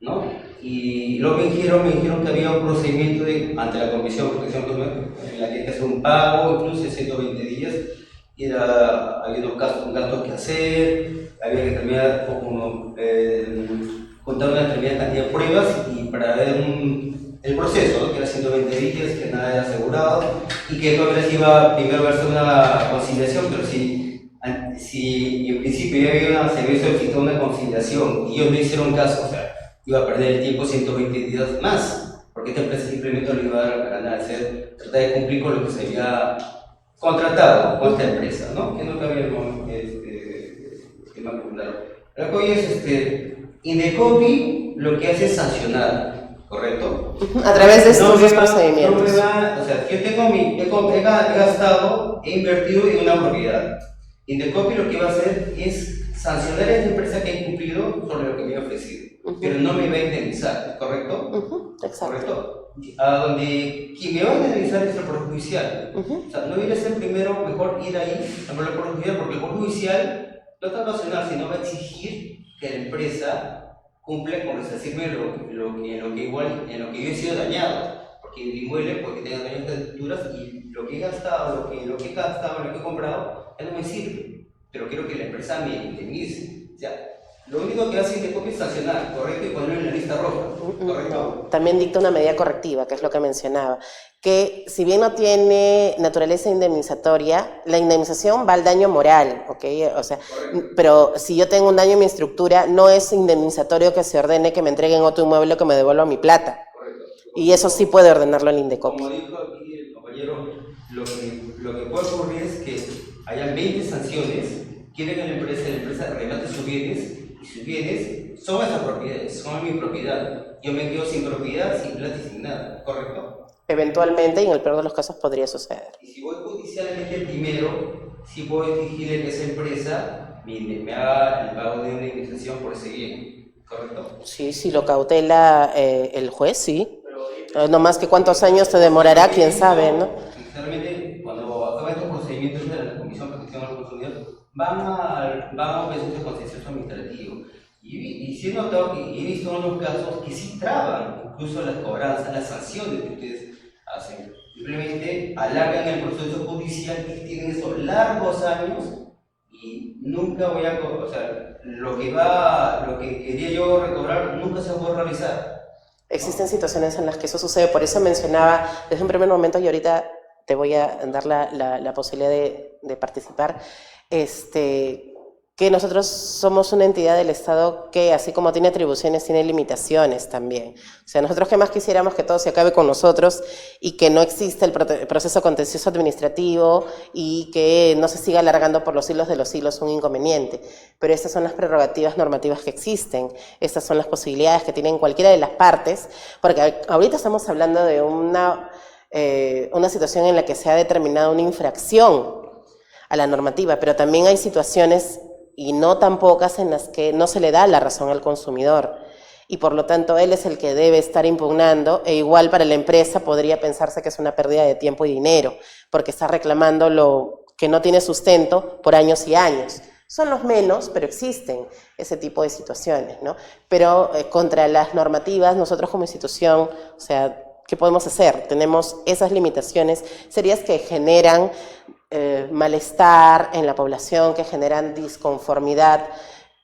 ¿no? Y luego me dijeron que había un procedimiento ante la Comisión de Protección de Consumidor en la que hay que hacer un pago, incluso de 120 días, y había unos gastos que hacer, había que terminar contar una determinada cantidad de pruebas y para ver el proceso, ¿no? Que era 120 días, que nada era asegurado y que todavía se iba primero a verse una conciliación, pero si en principio se había solicitado una conciliación y ellos no hicieron caso, o sea, iba a perder el tiempo 120 días más, porque esta empresa simplemente no iba a dar para nada, tratar de cumplir con lo que se había contratado con esta empresa, ¿no? Que no cabía el tema claro. Lo que hoy es Indecopi lo que hace es sancionar, ¿correcto? A través de estos dos procedimientos. O sea, yo he gastado, he invertido en una propiedad. Indecopi lo que va a hacer es sancionar a esta empresa que ha incumplido sobre lo que me ha ofrecido, pero no me va a indemnizar, ¿correcto? Exacto. ¿Correcto? A donde quien me va a indemnizar es el Poder Judicial. O sea, no debería ser primero mejor ir ahí a el Poder Judicial, porque el Poder Judicial no está nacional, sino va a exigir que la empresa cumpla con resarcirme en lo que yo he sido dañado, porque el inmueble, porque tenga daños de estructuras y lo que he gastado, lo que he comprado, ya no me sirve, pero quiero que la empresa me indemnice. O sea, lo único que hace Indecopi es sancionar, ¿correcto? Y ponerlo en la lista roja, ¿correcto? También dicta una medida correctiva, que es lo que mencionaba, que si bien no tiene naturaleza indemnizatoria, la indemnización va al daño moral, ¿ok? O sea, pero si yo tengo un daño en mi estructura, no es indemnizatorio que se ordene que me entreguen otro inmueble o que me devuelvan mi plata. Correcto. Y eso sí puede ordenarlo el Indecopi. Como dijo aquí el compañero, lo que puede ocurrir es que hayan 20 sanciones, quieren que la empresa remate sus bienes, y sus bienes son esas propiedades, son mi propiedad. Yo me quedo sin propiedad, sin plata y sin nada, ¿correcto? Eventualmente, y en el peor de los casos, podría suceder. Y si voy judicialmente primero, sí puedo exigirle que esa empresa me haga el pago de una indemnización por ese bien, ¿correcto? Sí, si lo cautela el juez, sí. No más que cuántos años te demorará, quién sabe, ¿no? Sinceramente, cuando acaban estos procedimientos de la Comisión de Protección al Consumidor, van a un proceso de contencioso administrativo. Y sí he notado que he visto unos casos que sí traban incluso las cobranzas, las sanciones que ustedes hacen. Simplemente alargan el proceso judicial y tienen esos largos años y nunca voy a, o sea, lo que quería yo recobrar nunca se puede realizar. Existen situaciones en las que eso sucede, por eso mencionaba desde un primer momento y ahorita te voy a dar la posibilidad de participar, que nosotros somos una entidad del Estado que, así como tiene atribuciones, tiene limitaciones también. O sea, nosotros que más quisiéramos que todo se acabe con nosotros y que no exista el proceso contencioso administrativo y que no se siga alargando por los siglos de los siglos un inconveniente. Pero estas son las prerrogativas normativas que existen, estas son las posibilidades que tienen cualquiera de las partes, porque ahorita estamos hablando de una situación en la que se ha determinado una infracción a la normativa, pero también hay situaciones, y no tan pocas, en las que no se le da la razón al consumidor y por lo tanto él es el que debe estar impugnando, e igual para la empresa podría pensarse que es una pérdida de tiempo y dinero porque está reclamando lo que no tiene sustento por años y años. Son los menos, pero existen ese tipo de situaciones, ¿no? Pero contra las normativas, nosotros como institución, o sea, ¿qué podemos hacer? Tenemos esas limitaciones serias que generan malestar en la población, que generan disconformidad,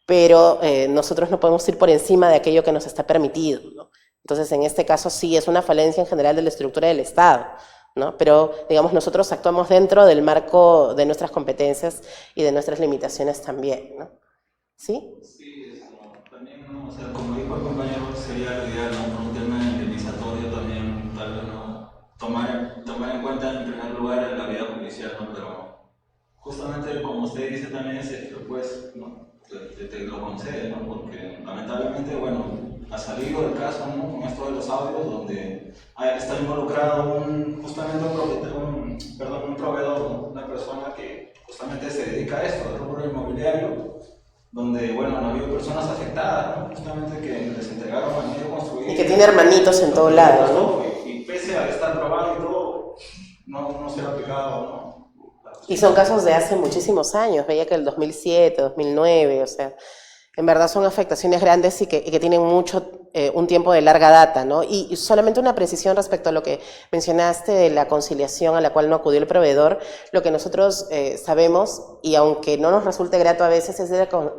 pero nosotros no podemos ir por encima de aquello que nos está permitido, ¿no? Entonces, en este caso sí, es una falencia en general de la estructura del Estado, ¿no? Pero, digamos, nosotros actuamos dentro del marco de nuestras competencias y de nuestras limitaciones también, ¿no? ¿Sí? Sí, también, ¿no? O sea, como dijo el compañero, sería lo ideal, ¿no? Por un tema indemnizatorio también, tal vez, ¿no? Tomar en cuenta en primer lugar la vida judicial, ¿no? Pero justamente como usted dice también es el juez, ¿no? te lo concede, ¿no? Porque lamentablemente, bueno, ha salido el caso, ¿no? Con esto de los audios, donde está involucrado justamente un proveedor, una persona que justamente se dedica a esto, al rubro inmobiliario, donde, bueno, han habido personas afectadas, ¿no? Justamente que les entregaron al medio construido. Y que tiene hermanitos en todo lado, ¿no? Y pese a estar probado y todo, no se ha aplicado, ¿no? Y son casos de hace muchísimos años, veía que el 2007, 2009, o sea, en verdad son afectaciones grandes y que tienen un tiempo de larga data, ¿no? Y solamente una precisión respecto a lo que mencionaste de la conciliación a la cual no acudió el proveedor, lo que nosotros sabemos, y aunque no nos resulte grato a veces, es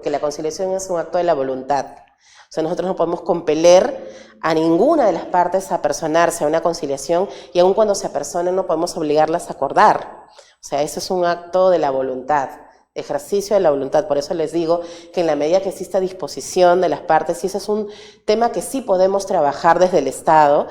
que la conciliación es un acto de la voluntad. O sea, nosotros no podemos compeler a ninguna de las partes a personarse a una conciliación, y aun cuando se apersonen no podemos obligarlas a acordar. O sea, eso es un acto de la voluntad, ejercicio de la voluntad. Por eso les digo que en la medida que exista disposición de las partes, y ese es un tema que sí podemos trabajar desde el Estado,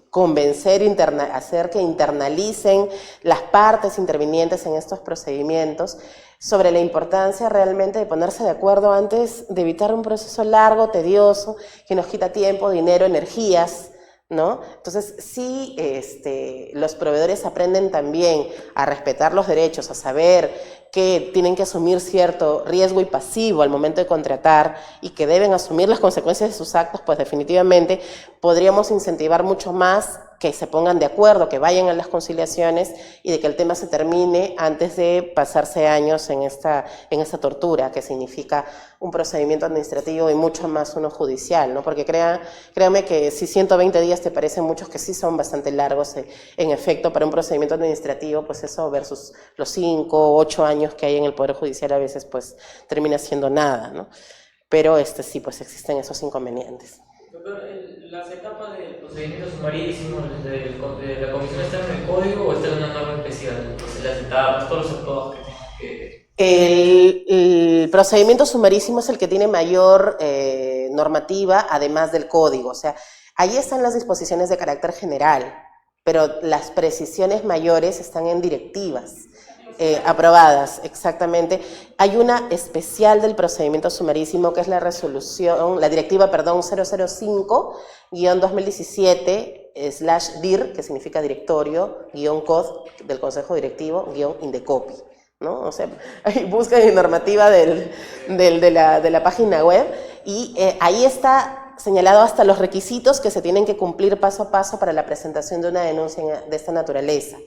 convencer, hacer que internalicen las partes intervinientes en estos procedimientos sobre la importancia realmente de ponerse de acuerdo antes de evitar un proceso largo, tedioso, que nos quita tiempo, dinero, energías, ¿no? Entonces, sí, los proveedores aprenden también a respetar los derechos, a saber que tienen que asumir cierto riesgo y pasivo al momento de contratar y que deben asumir las consecuencias de sus actos, pues definitivamente podríamos incentivar mucho más que se pongan de acuerdo, que vayan a las conciliaciones y de que el tema se termine antes de pasarse años en esta tortura que significa un procedimiento administrativo y mucho más uno judicial, ¿no? Porque créanme que si 120 días te parecen muchos, que sí son bastante largos en efecto para un procedimiento administrativo, pues eso versus los 5 o 8 años que hay en el Poder Judicial a veces pues termina siendo nada, ¿no? Pero sí, pues existen esos inconvenientes. Doctor, ¿las etapas del procedimiento sumarísimo de la comisión están en el código o están en una norma especial? Las etapas, todos los actos que... El procedimiento sumarísimo es el que tiene mayor normativa, además del código. O sea, ahí están las disposiciones de carácter general, pero las precisiones mayores están en directivas. Aprobadas, exactamente. Hay una especial del procedimiento sumarísimo que es la directiva 005-2017/DIR, que significa directorio, /COD del Consejo Directivo, /INDECOPI, ¿no? O sea, ahí buscan en normativa de la página web y ahí está señalado hasta los requisitos que se tienen que cumplir paso a paso para la presentación de una denuncia de esta naturaleza.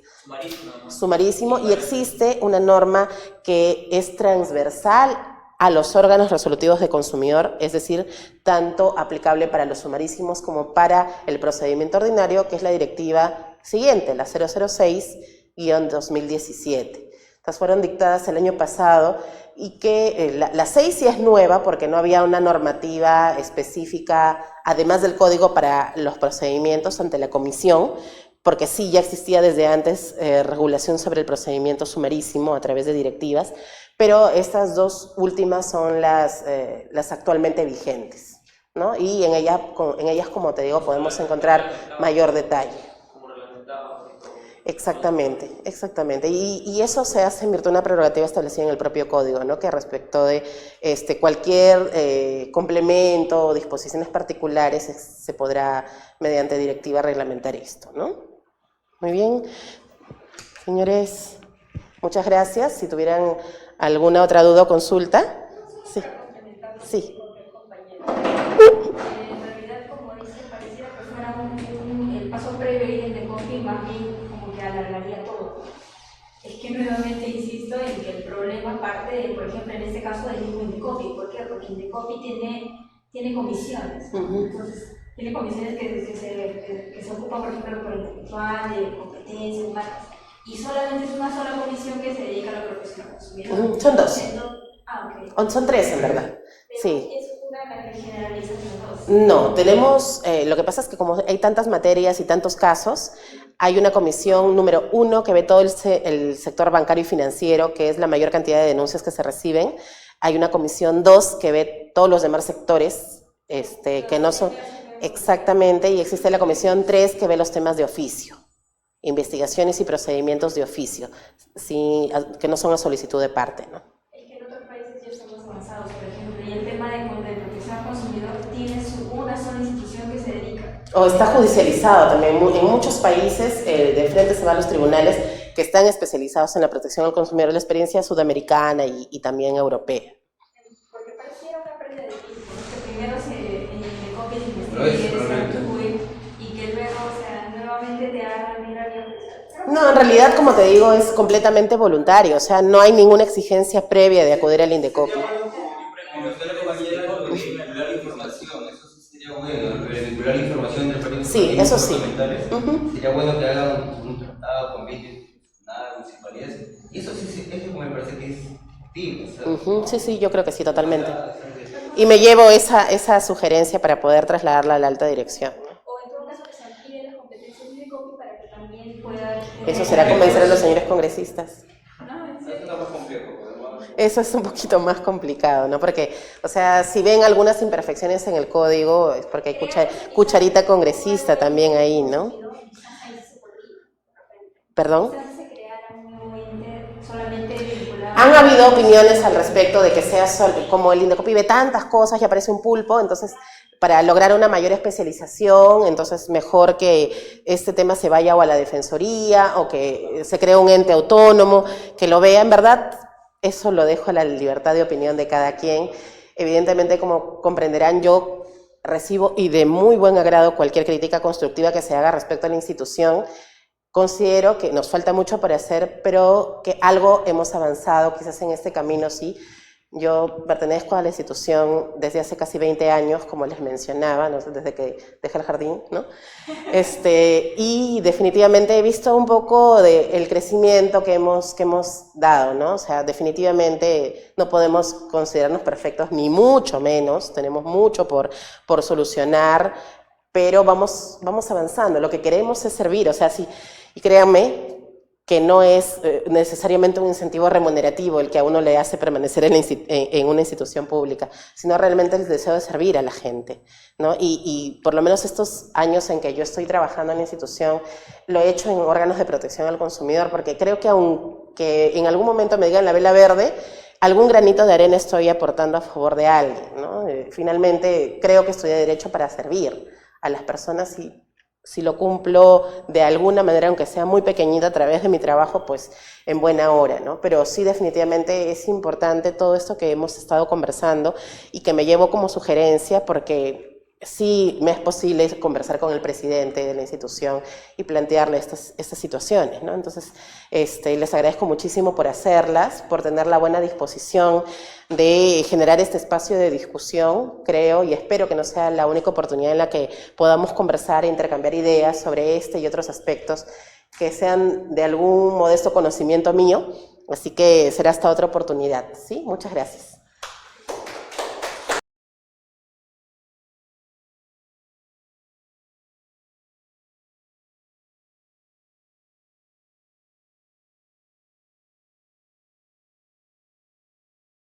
Sumarísimo, y existe una norma que es transversal a los órganos resolutivos de consumidor, es decir, tanto aplicable para los sumarísimos como para el procedimiento ordinario, que es la directiva siguiente, la 006-2017. Estas fueron dictadas el año pasado y que la 6 sí es nueva porque no había una normativa específica, además del código, para los procedimientos ante la comisión, porque sí ya existía desde antes regulación sobre el procedimiento sumarísimo a través de directivas, pero estas dos últimas son las actualmente vigentes, ¿no? Y en ellas, como te digo, podemos encontrar mayor detalle. Exactamente, exactamente. Y eso se hace en virtud de una prerrogativa establecida en el propio código, ¿no? Que respecto de cualquier complemento o disposiciones particulares se podrá, mediante directiva, reglamentar esto, ¿no? Muy bien. Señores, muchas gracias. Si tuvieran alguna otra duda o consulta. Sí. Sí. En realidad, como dice, pareciera que fuera el paso previo y el de COFI, más bien como que alargaría todo. Es que nuevamente insisto en que el problema parte de, por ejemplo, en este caso del mismo Indecopi. ¿Por qué? Porque Indecopi tiene comisiones. Entonces, tiene comisiones que se ocupan, por ejemplo, por intelectual, de competencias, marcas. Y solamente es una sola comisión que se dedica a la protección al consumidor. Son dos. Okay. Son tres, en verdad. Sí. ¿Es una la que generaliza los dos? No, tenemos, lo que pasa es que como hay tantas materias y tantos casos, hay una comisión número 1 que ve todo el sector bancario y financiero, que es la mayor cantidad de denuncias que se reciben. Hay una comisión 2 que ve todos los demás sectores, que no son exactamente, y existe la comisión 3 que ve los temas de oficio. investigaciones y procedimientos de oficio, sí, que no son a solicitud de parte, ¿no? Es que en otros países ya están más avanzados, por ejemplo, y el tema de protección al consumidor tiene una sola institución que se dedica. O está judicializado también. En muchos países de frente se va a los tribunales que están especializados en la protección al consumidor, la experiencia sudamericana y también europea. Porque pareciera una pérdida de tiempo, ¿no? Que primero se copie el Lo es, investigue, se realmente. actúe y que luego, o sea, nuevamente te hagan mira bien. No, en realidad, como te digo, es completamente voluntario, o sea, no hay ninguna exigencia previa de acudir al Indecopi. Como usted lo decía, lo de vincular información, eso sí sería bueno, vincular información de los Sí, eso sí. Sería bueno que hagan un tratado con municipalidades, y eso sí, eso me parece que es útil, o sea, Sí, yo creo que sí, totalmente. Y me llevo esa sugerencia para poder trasladarla a la alta dirección. O en todo caso que se amplíe las competencias de Indecopi para que también pueda... Eso será convencer a los señores congresistas. No, en eso serio. está más complejo, además. Eso es un poquito más complicado, ¿no? Porque, o sea, si ven algunas imperfecciones en el código, es porque hay cucharita congresista también ahí, ¿no? ¿Perdón? Quizás se creara un nuevo ente solamente vinculado... Han habido opiniones al respecto de que sea como el Indecopi ve tantas cosas y aparece un pulpo, entonces para lograr una mayor especialización, entonces mejor que este tema se vaya o a la Defensoría o que se cree un ente autónomo, que lo vea. En verdad, eso lo dejo a la libertad de opinión de cada quien. Evidentemente, como comprenderán, yo recibo y de muy buen agrado cualquier crítica constructiva que se haga respecto a la institución. Considero que nos falta mucho por hacer, pero que algo hemos avanzado, quizás en este camino sí. Yo pertenezco a la institución desde hace casi 20 años, como les mencionaba, ¿no? Desde que dejé el jardín, ¿no? Y definitivamente he visto un poco del crecimiento que hemos dado, ¿no? O sea, definitivamente no podemos considerarnos perfectos, ni mucho menos, tenemos mucho por solucionar, pero vamos avanzando. Lo que queremos es servir, o sea, sí, y créanme que no es necesariamente un incentivo remunerativo el que a uno le hace permanecer en una institución pública, sino realmente el deseo de servir a la gente, ¿no? Y por lo menos estos años en que yo estoy trabajando en la institución, lo he hecho en órganos de protección al consumidor, porque creo que aunque en algún momento me digan la vela verde, algún granito de arena estoy aportando a favor de alguien, ¿no? Finalmente, creo que estudié Derecho para servir a las personas y si lo cumplo de alguna manera, aunque sea muy pequeñita a través de mi trabajo, pues en buena hora, ¿no? Pero sí, definitivamente es importante todo esto que hemos estado conversando y que me llevo como sugerencia porque sí me es posible conversar con el presidente de la institución y plantearle estas situaciones, ¿no? Entonces, les agradezco muchísimo por hacerlas, por tener la buena disposición de generar este espacio de discusión, creo, y espero que no sea la única oportunidad en la que podamos conversar e intercambiar ideas sobre este y otros aspectos que sean de algún modesto conocimiento mío, así que será hasta otra oportunidad, ¿sí? Muchas gracias.